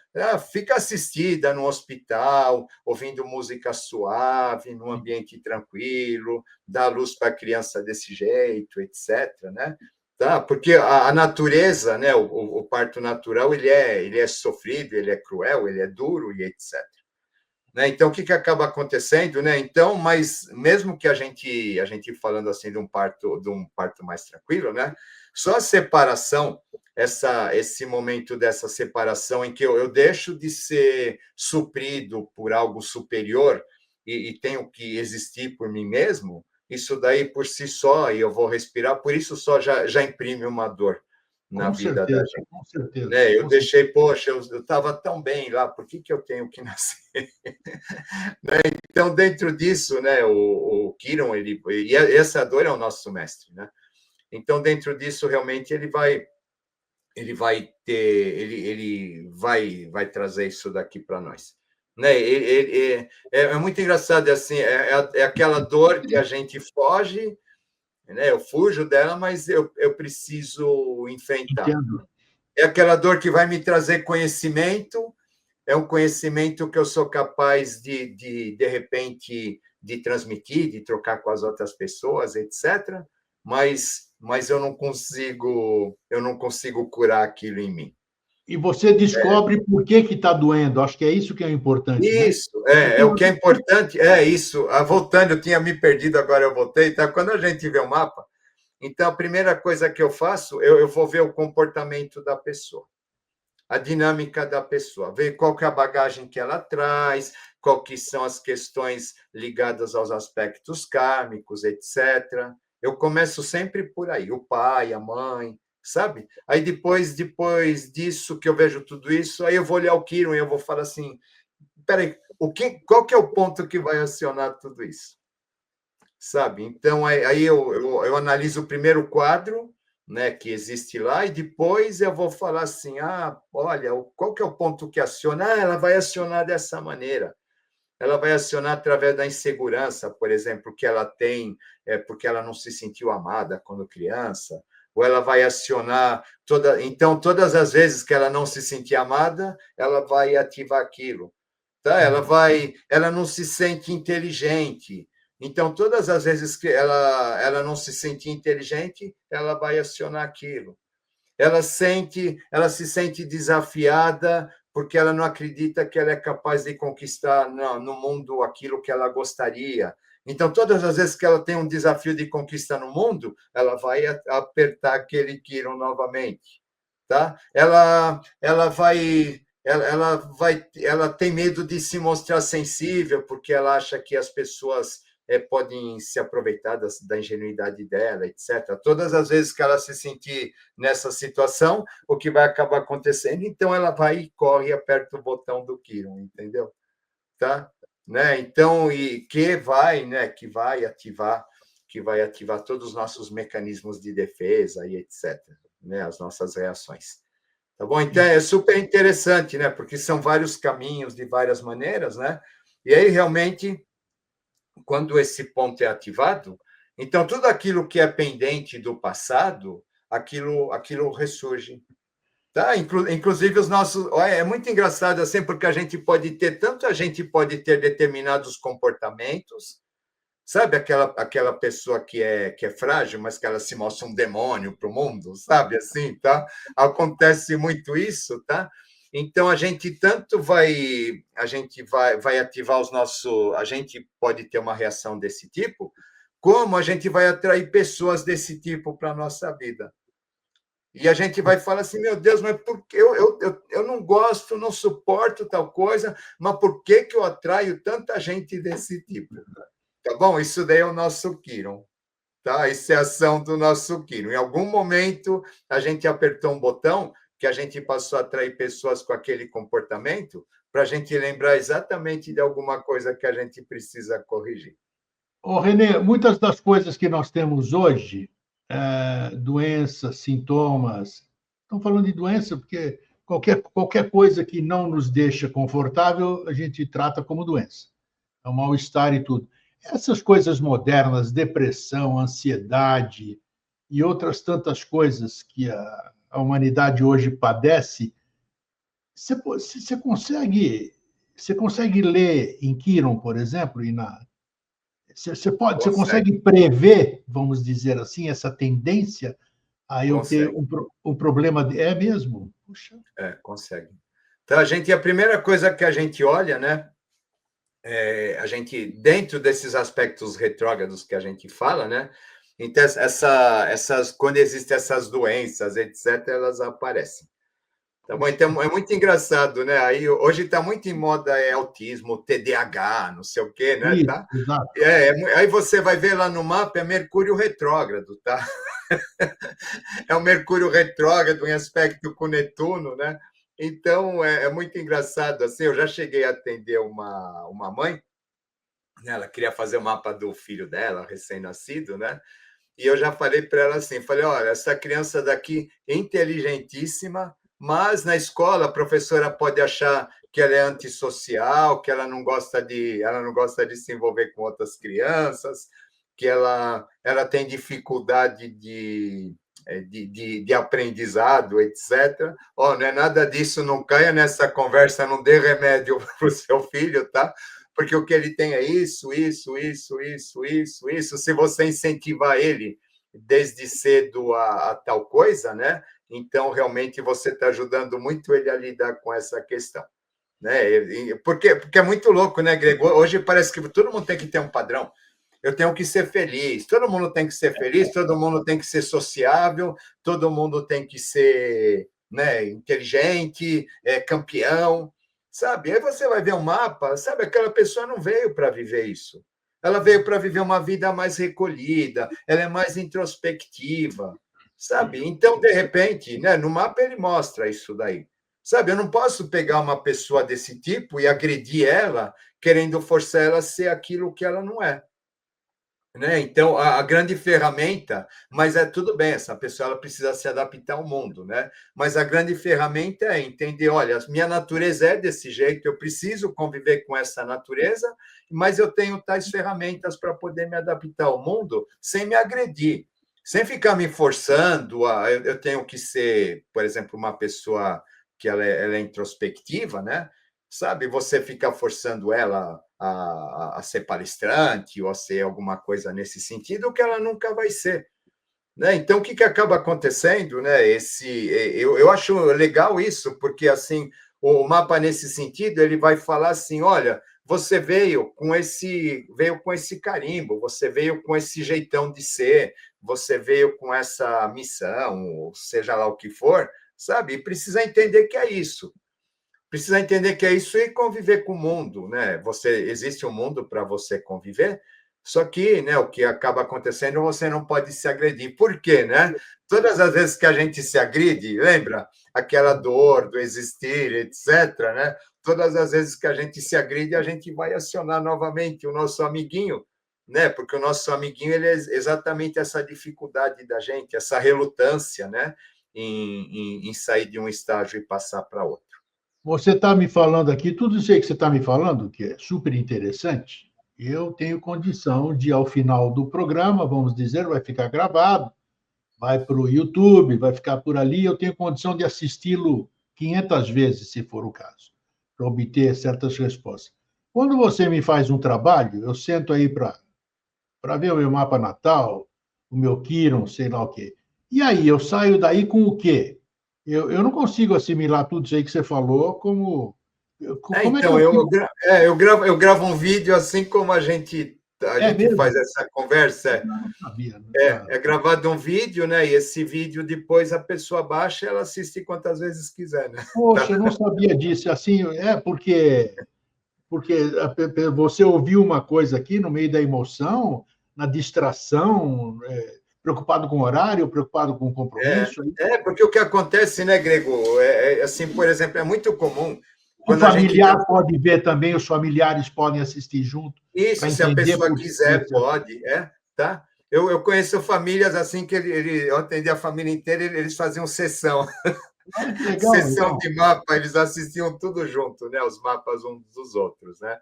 S2: Fica assistida no hospital, ouvindo música suave, num ambiente tranquilo, dá luz para a criança desse jeito, etc, né? Tá? Porque a natureza, né, o parto natural, ele é sofrido, ele é cruel, ele é duro e etc. Né? Então, o que acaba acontecendo, né? Então, mas mesmo que a gente falando assim de um parto mais tranquilo, né? Só a separação, esse momento dessa separação em que eu deixo de ser suprido por algo superior e tenho que existir por mim mesmo, isso daí por si só, e eu vou respirar, por isso só já imprime uma dor. na vida da gente.
S1: Com certeza.
S2: Né? Eu
S1: Com certeza.
S2: deixei, poxa, eu estava tão bem lá, por que eu tenho que nascer? Né? Então, dentro disso, né, o Kiron, e essa dor é o nosso mestre, né? Então, dentro disso, realmente, ele vai trazer isso daqui para nós. Né? É muito engraçado, assim, é aquela dor que a gente foge, né? Eu fujo dela, mas eu preciso enfrentar.
S1: Entendo.
S2: É aquela dor que vai me trazer conhecimento, é um conhecimento que eu sou capaz de repente, de transmitir, de trocar com as outras pessoas, etc. Mas eu não consigo curar aquilo em mim.
S1: E você descobre por que está doendo. Acho que é isso que é importante, né?
S2: Isso, é o que é importante, é isso. Voltando, eu tinha me perdido, agora eu voltei. Tá? Quando a gente vê o mapa, então a primeira coisa que eu faço, eu vou ver o comportamento da pessoa, a dinâmica da pessoa, ver qual que é a bagagem que ela traz, qual que são as questões ligadas aos aspectos kármicos, etc. Eu começo sempre por aí, o pai, a mãe, sabe? Aí depois disso que eu vejo tudo isso, aí eu vou olhar o Kiron e eu vou falar assim, peraí, qual que é o ponto que vai acionar tudo isso? Sabe? Então, aí eu analiso o primeiro quadro, né, que existe lá, e depois eu vou falar assim, olha, qual que é o ponto que aciona? Ela vai acionar dessa maneira. Ela vai acionar através da insegurança, por exemplo, que ela tem, porque ela não se sentiu amada quando criança, ou ela vai acionar então todas as vezes que ela não se sentir amada, ela vai ativar aquilo, tá? Ela não se sente inteligente. Então, todas as vezes que ela não se sentir inteligente, ela vai acionar aquilo. Ela se sente desafiada porque ela não acredita que ela é capaz de conquistar no mundo aquilo que ela gostaria. Então, todas as vezes que ela tem um desafio de conquista no mundo, ela vai apertar aquele Kiron novamente, tá? Ela tem medo de se mostrar sensível porque ela acha que as pessoas podem se aproveitar da ingenuidade dela, etc. Todas as vezes que ela se sentir nessa situação, o que vai acabar acontecendo? Então, ela vai e corre e aperta o botão do Kiron, entendeu? Tá? Né? Então, né, que vai ativar todos os nossos mecanismos de defesa e etc., né, as nossas reações. Tá bom? Então, é super interessante, né? Porque são vários caminhos de várias maneiras, né? E aí, realmente, quando esse ponto é ativado, então tudo aquilo que é pendente do passado, aquilo ressurge. Tá? Inclusive os nossos. É muito engraçado assim, porque a gente pode ter determinados comportamentos, sabe? Aquela pessoa que é frágil, mas que ela se mostra um demônio para o mundo, sabe? Assim, tá? Acontece muito isso, tá? Então a gente vai ativar a gente pode ter uma reação desse tipo, como a gente vai atrair pessoas desse tipo para a nossa vida. E a gente vai falar assim, meu Deus, mas por que eu não gosto, não suporto tal coisa, mas por que eu atraio tanta gente desse tipo? Tá bom? Isso daí é o nosso Kiron, tá? Isso é a ação do nosso Kiron. Em algum momento, a gente apertou um botão que a gente passou a atrair pessoas com aquele comportamento para a gente lembrar exatamente de alguma coisa que a gente precisa corrigir.
S1: Renê, muitas das coisas que nós temos hoje, doenças, sintomas, estamos falando de doença porque qualquer coisa que não nos deixa confortável, a gente trata como doença. É um mal-estar e tudo. Essas coisas modernas, depressão, ansiedade e outras tantas coisas que a humanidade hoje padece, você consegue ler em Kiron, por exemplo, você consegue prever, vamos dizer assim, essa tendência a eu ter um problema? É mesmo? Puxa.
S2: Consegue. Então, a primeira coisa que a gente olha, né? A gente, dentro desses aspectos retrógrados que a gente fala, né? Então, quando existem essas doenças, etc., elas aparecem. Tá bom? Então, é muito engraçado, né? Aí, hoje está muito em moda autismo, TDAH, não sei o quê, né?
S1: Isso,
S2: tá?
S1: exato.
S2: Aí você vai ver lá no mapa, é Mercúrio retrógrado, tá? É o Mercúrio retrógrado em aspecto com Netuno, né? Então, é muito engraçado. Assim, eu já cheguei a atender uma mãe, né? Ela queria fazer o mapa do filho dela, recém-nascido, né? E eu já falei para ela assim, falei, olha, essa criança daqui é inteligentíssima, mas na escola a professora pode achar que ela é antissocial, que ela não gosta de se envolver com outras crianças, que ela tem dificuldade de aprendizado, etc. Oh, não é nada disso, não caia nessa conversa, não dê remédio para o seu filho, tá? Porque o que ele tem é isso, isso, isso, isso, isso, isso. Se você incentivar ele desde cedo a tal coisa, né? Então, realmente, você está ajudando muito ele a lidar com essa questão. Né? Porque é muito louco, né, Grego? Hoje parece que todo mundo tem que ter um padrão. Eu tenho que ser feliz, todo mundo tem que ser feliz, todo mundo tem que ser sociável, todo mundo tem que ser, né, inteligente, campeão, sabe? Aí você vai ver um mapa, sabe? Aquela pessoa não veio para viver isso. Ela veio para viver uma vida mais recolhida, ela é mais introspectiva, sabe? Então, de repente, né, no mapa ele mostra isso daí. Sabe, eu não posso pegar uma pessoa desse tipo e agredir ela, querendo forçar ela a ser aquilo que ela não é. Né? Então, a grande ferramenta, mas é tudo bem, essa pessoa ela precisa se adaptar ao mundo, né? Mas a grande ferramenta é entender, olha, a minha natureza é desse jeito, eu preciso conviver com essa natureza, mas eu tenho tais ferramentas para poder me adaptar ao mundo sem me agredir, sem ficar me forçando eu tenho que ser, por exemplo, uma pessoa que ela é introspectiva, né? Sabe, você fica forçando ela a ser palestrante ou a ser alguma coisa nesse sentido, que ela nunca vai ser. Né? Então, o que acaba acontecendo? Né? Eu acho legal isso, porque assim o mapa, nesse sentido, ele vai falar assim: olha, você veio com esse carimbo, você veio com esse jeitão de ser, você veio com essa missão, seja lá o que for, sabe? E precisa entender que é isso. Precisa entender que é isso e conviver com o mundo, né? Existe um mundo para você conviver, só que, né, o que acaba acontecendo, você não pode se agredir. Por quê, né? Todas as vezes que a gente se agride, lembra? Aquela dor do existir, etc., né? Todas as vezes que a gente se agride, a gente vai acionar novamente o nosso amiguinho, né? Porque o nosso amiguinho, ele é exatamente essa dificuldade da gente, essa relutância, né? Em sair de um estágio e passar para outro.
S1: Você está me falando aqui, tudo isso aí que você está me falando, que é super interessante, eu tenho condição de, ao final do programa, vamos dizer, vai ficar gravado, vai para o YouTube, vai ficar por ali, eu tenho condição de assisti-lo 500 vezes, se for o caso, para obter certas respostas. Quando você me faz um trabalho, eu sento aí para ver o meu mapa natal, o meu Quiron, sei lá o quê. E aí, eu saio daí com o quê? Eu não consigo assimilar tudo isso aí que você falou como. Como é que
S2: Então,
S1: eu fico?
S2: eu gravo um vídeo assim como a
S1: É
S2: gente
S1: mesmo?
S2: faz essa conversa.
S1: Não sabia, não, claro.
S2: É gravado um vídeo, né? E esse vídeo depois a pessoa baixa e ela assiste quantas vezes quiser, né?
S1: Poxa, eu não sabia disso. Assim, porque você ouviu uma coisa aqui no meio da emoção, na distração, preocupado com o horário, preocupado com o compromisso.
S2: Porque o que acontece, né, Grego? Assim, por exemplo, é muito comum
S1: Um
S2: quando a gente está.
S1: familiar pode ver também, os familiares podem assistir junto para
S2: Isso, se a
S1: entender
S2: pessoa
S1: por que.
S2: quiser, pode, tá? Eu conheço famílias assim que eu atendi a família inteira, eles faziam sessão.
S1: Olha que legal,
S2: Sessão
S1: então.
S2: de mapa, eles assistiam tudo junto, né? Os mapas uns dos outros, né?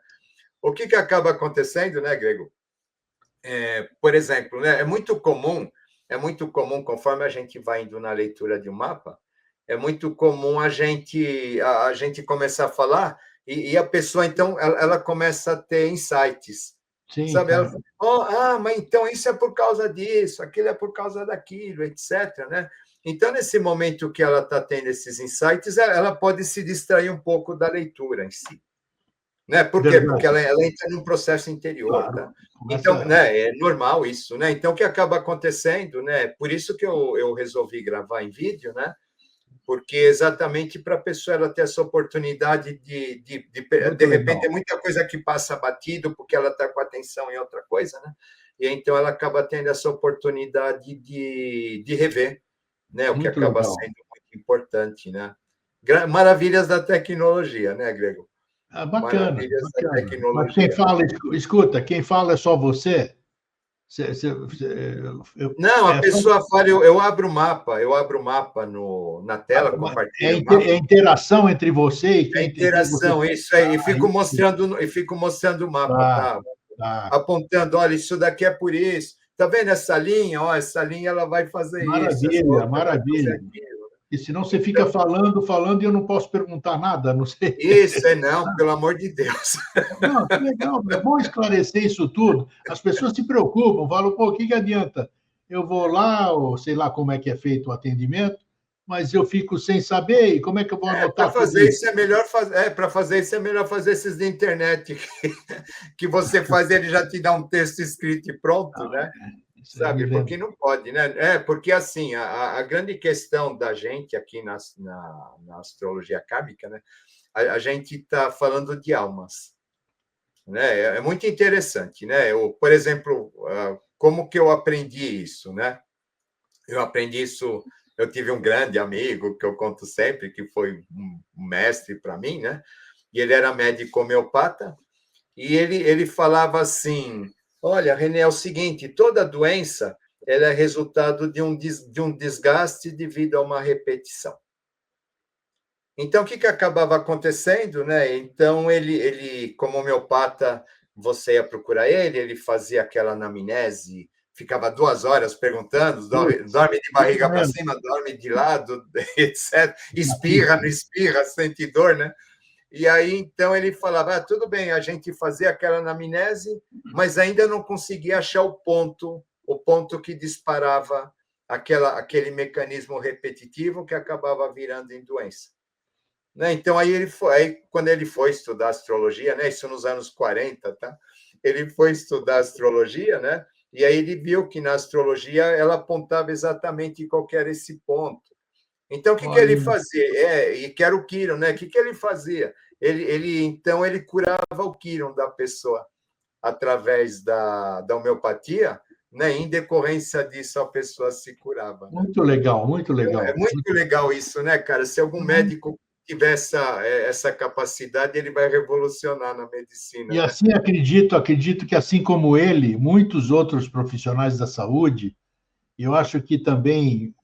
S2: O que acaba acontecendo, né, Grego? Por exemplo, né, é muito comum, conforme a gente vai indo na leitura de um mapa, é muito comum a gente começar a falar e a pessoa, então, ela começa a ter insights,
S1: Sim,
S2: sabe? Ela
S1: claro.
S2: fala, oh, mas então isso é por causa disso, aquilo é por causa daquilo, etc., né? Então, nesse momento que ela está tendo esses insights, ela pode se distrair um pouco da leitura em si. Né? Por quê? Porque
S1: Verdade,
S2: ela entra num processo interior, tá?
S1: claro.
S2: Então,
S1: Começa.
S2: né, é normal isso, né? Então, o que acaba acontecendo, né? Por isso que eu resolvi gravar em vídeo, né? Porque exatamente para a pessoa ela ter essa oportunidade de
S1: Muito
S2: repente, é
S1: legal.
S2: muita coisa que passa batido, porque ela está com atenção em outra coisa, né? e então ela acaba tendo essa oportunidade de rever, né? O que
S1: Muito
S2: acaba
S1: legal.
S2: sendo muito importante, né? Maravilhas da tecnologia, né, Grego?
S1: Ah, bacana,
S2: Maravilhas da
S1: bacana. Mas quem
S2: tecnologia.
S1: fala, escuta, quem fala é só você?
S2: Não, a
S1: É só,
S2: pessoa fala, eu abro o mapa na tela, compartilho o mapa.
S1: é interação entre você e
S2: É
S1: quem você.
S2: interação, isso aí.
S1: Ah, isso.
S2: E fico mostrando o mapa,
S1: Tá,
S2: tá?
S1: tá.
S2: Apontando, olha, isso daqui é por isso. Tá vendo essa linha? Ó, essa linha ela vai fazer isso, essa
S1: Maravilha,
S2: outra vai fazer
S1: maravilha.
S2: aquilo.
S1: E senão você fica
S2: Então,
S1: falando, falando e eu não posso perguntar nada, não sei.
S2: isso é não, pelo amor de Deus.
S1: Não, que legal, é bom esclarecer isso tudo. As pessoas se preocupam, falam, pô, o que que adianta? Eu vou lá, ou sei lá como é que é feito o atendimento, mas eu fico sem saber, e como é que eu vou
S2: Para
S1: anotar tudo
S2: fazer
S1: isso?
S2: isso é melhor fazer, para fazer isso é melhor fazer esses de internet que você faz, ele já te dá um texto escrito e pronto,
S1: Ah,
S2: né?
S1: isso aí me
S2: Sabe?
S1: lembra.
S2: Porque não pode, né? É, porque assim, a grande questão da gente aqui na astrologia kármica, né? A gente está falando de almas, né? É muito interessante, né? Eu, por exemplo, como que eu aprendi isso, né? Eu aprendi isso. Eu tive um grande amigo que eu conto sempre, que foi um mestre para mim, né? E ele era médico homeopata, e ele falava assim: olha, René, é o seguinte, toda doença ela é resultado de um desgaste devido a uma repetição. Então, o que acabava acontecendo, né? Então, como homeopata, você ia procurar ele fazia aquela anamnese, ficava 2 horas perguntando,
S1: Putz,
S2: dorme de
S1: isso
S2: barriga para
S1: mesmo.
S2: cima, dorme de lado, etc. Espirra, não espirra, sente dor, né? E aí, então, ele falava, tudo bem, a gente fazia aquela anamnese, mas ainda não conseguia achar o ponto que disparava aquele mecanismo repetitivo que acabava virando em doença. Né? Então, quando ele foi estudar astrologia, né? Isso nos anos 40, tá? Ele foi estudar astrologia, né? E aí ele viu que na astrologia ela apontava exatamente qual que era esse ponto. Então, o que ele
S1: Olha,
S2: fazia? E que era o Quiron, né? O que ele fazia? Então, ele curava o Quiron da pessoa através da homeopatia, né? Em decorrência disso, a pessoa se curava, né?
S1: muito legal, muito
S2: É
S1: legal.
S2: muito legal isso, né, cara? Se algum médico tiver essa capacidade, ele vai revolucionar na
S1: E
S2: medicina, né?
S1: assim acredito que assim como ele, muitos outros profissionais da saúde, eu acho que também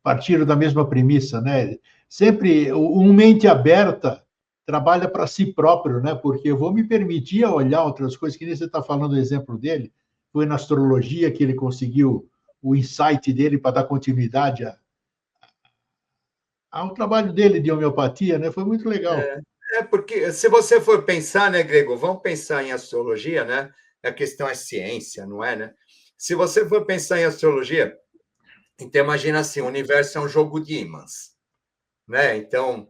S1: partiram da mesma premissa, né? Sempre um mente aberta trabalha para si próprio, né? Porque eu vou me permitir olhar outras coisas, que nem você está falando do exemplo dele, foi na astrologia que ele conseguiu o insight dele para dar continuidade ao trabalho dele de homeopatia, né? Foi muito legal.
S2: Porque se você for pensar, né, Grego, vamos pensar em astrologia, né? A questão é ciência, não é, né? Se você for pensar em astrologia, então imagina assim, o universo é um jogo de ímãs, né? Então,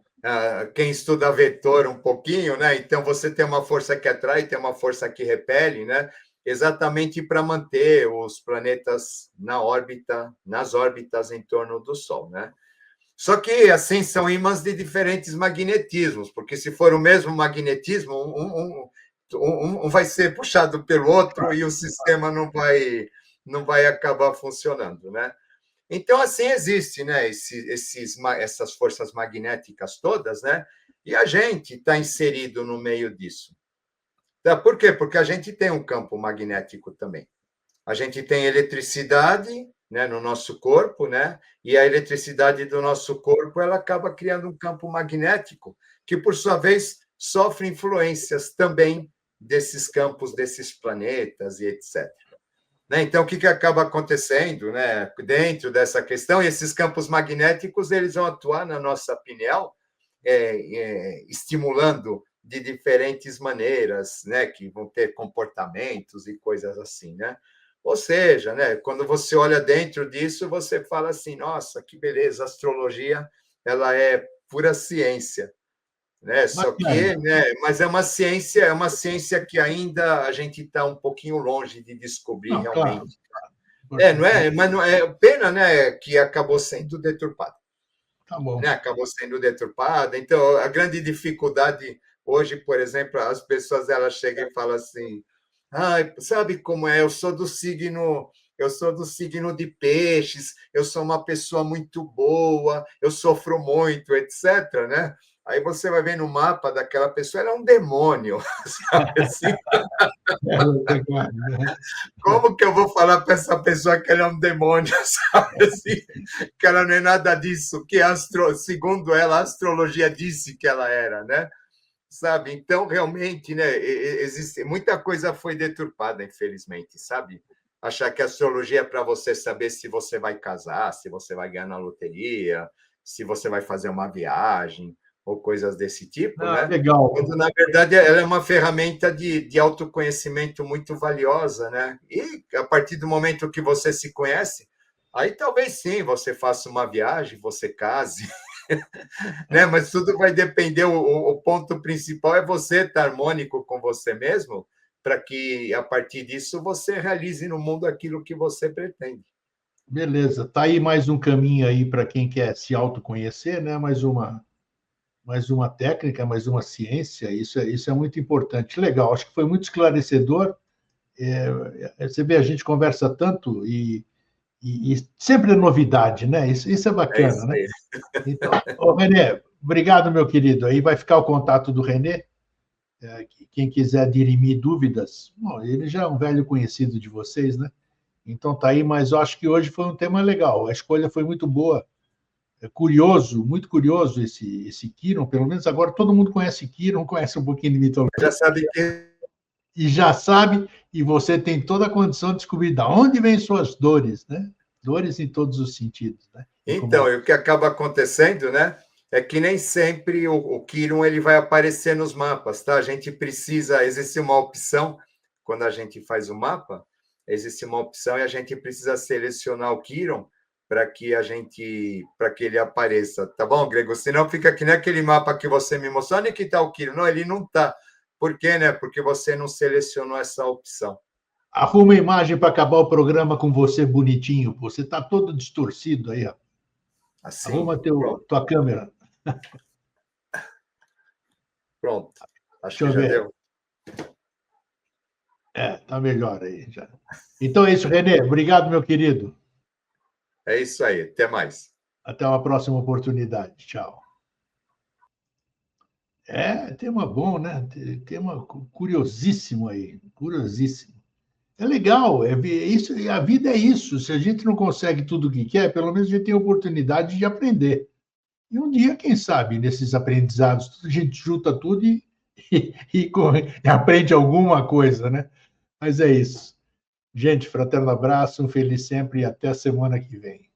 S2: quem estuda vetor um pouquinho, né? Então você tem uma força que atrai, tem uma força que repele, né? Exatamente para manter os planetas nas órbitas em torno do Sol, né? Só que, assim, são ímãs de diferentes magnetismos, porque se for o mesmo magnetismo, um vai ser puxado pelo outro e o sistema não vai acabar funcionando, né? Então, assim, existe, né, essas forças magnéticas todas, né? E a gente está inserido no meio disso. Tá? Por quê? Porque a gente tem um campo magnético também. A gente tem eletricidade, né, no nosso corpo, né? E a eletricidade do nosso corpo, ela acaba criando um campo magnético que, por sua vez, sofre influências também desses campos, desses planetas e etc. Né? Então, o que acaba acontecendo, né, dentro dessa questão? Esses campos magnéticos eles vão atuar na nossa pineal, estimulando de diferentes maneiras, né, que vão ter comportamentos e coisas assim, né? Ou seja, né, quando você olha dentro disso, você fala assim, nossa, que beleza, a astrologia, ela é pura ciência, né? Só
S1: Bacana.
S2: que, né, mas é uma ciência que ainda a gente está um pouquinho longe de descobrir
S1: Não, claro.
S2: realmente. Não é, mas não é pena, né, que acabou sendo deturpada,
S1: Tá
S2: né?
S1: bom.
S2: Acabou sendo deturpada. Então, a grande dificuldade hoje, por exemplo, as pessoas elas chegam e falam assim: Ai, sabe como é? Eu sou do signo de peixes, eu sou uma pessoa muito boa, eu sofro muito, etc, né? Aí você vai ver no mapa daquela pessoa, ela é um demônio, sabe assim? Como que eu vou falar para essa pessoa que ela é um demônio, sabe assim? Que ela não é nada disso, que segundo ela, a astrologia disse que ela era, né? Sabe? Então, realmente, né, existe muita coisa foi deturpada, infelizmente, sabe? Achar que a astrologia é para você saber se você vai casar, se você vai ganhar na loteria, se você vai fazer uma viagem ou coisas desse tipo,
S1: Ah,
S2: né?
S1: legal.
S2: Quando, na verdade, ela é uma ferramenta de autoconhecimento muito valiosa, né? E a partir do momento que você se conhece, aí talvez sim você faça uma viagem, você case, né? Mas tudo vai depender. O ponto principal é você estar harmônico com você mesmo, para que a partir disso você realize no mundo aquilo que você pretende.
S1: Beleza. Tá aí mais um caminho aí para quem quer se autoconhecer, né? Mais uma técnica, mais uma ciência. Isso é muito importante. Legal. Acho que foi muito esclarecedor. Você vê, a gente conversa tanto e sempre é novidade, né? Isso é
S2: É
S1: bacana,
S2: isso
S1: né?
S2: aí.
S1: Então, ô, Renê, obrigado, meu querido. Aí vai ficar o contato do Renê. Quem quiser dirimir dúvidas, bom, ele já é um velho conhecido de vocês, né? Então tá aí, mas eu acho que hoje foi um tema legal. A escolha foi muito boa. É curioso, muito curioso esse Kiron. Pelo menos agora todo mundo conhece Kiron, conhece um pouquinho de mitologia
S2: Já sabe que.
S1: e já sabe, e você tem toda a condição de descobrir de onde vêm suas dores, né? Dores em todos os sentidos, né? E
S2: Então,
S1: como
S2: e o que acaba acontecendo, né? É que nem sempre o Quirón ele vai aparecer nos mapas, tá? A gente precisa, existe uma opção quando a gente faz o mapa, existe uma opção e a gente precisa selecionar o Quirón para que ele apareça, tá bom, Grego? Senão fica que nem aquele mapa que você me mostrou, onde que está o Quirón? Não, ele não está. Por quê, né? Porque você não selecionou essa opção.
S1: arruma a imagem para acabar o programa com você bonitinho. Pô. Você está todo distorcido aí, ó.
S2: Assim,
S1: Arruma
S2: pronto,
S1: tua câmera.
S2: pronto. Acho
S1: Deixa
S2: que
S1: eu
S2: já
S1: ver.
S2: deu.
S1: Tá melhor aí já. Então é isso, Renê. Obrigado, meu querido.
S2: É isso aí. Até mais.
S1: Até uma próxima oportunidade. Tchau. Tema bom, né? Tema curiosíssimo aí, curiosíssimo. É legal, isso, a vida é isso. Se a gente não consegue tudo o que quer, pelo menos a gente tem a oportunidade de aprender. E um dia, quem sabe, nesses aprendizados, a gente junta tudo e aprende alguma coisa, né? Mas é isso. Gente, fraterno abraço, um feliz sempre e até a semana que vem.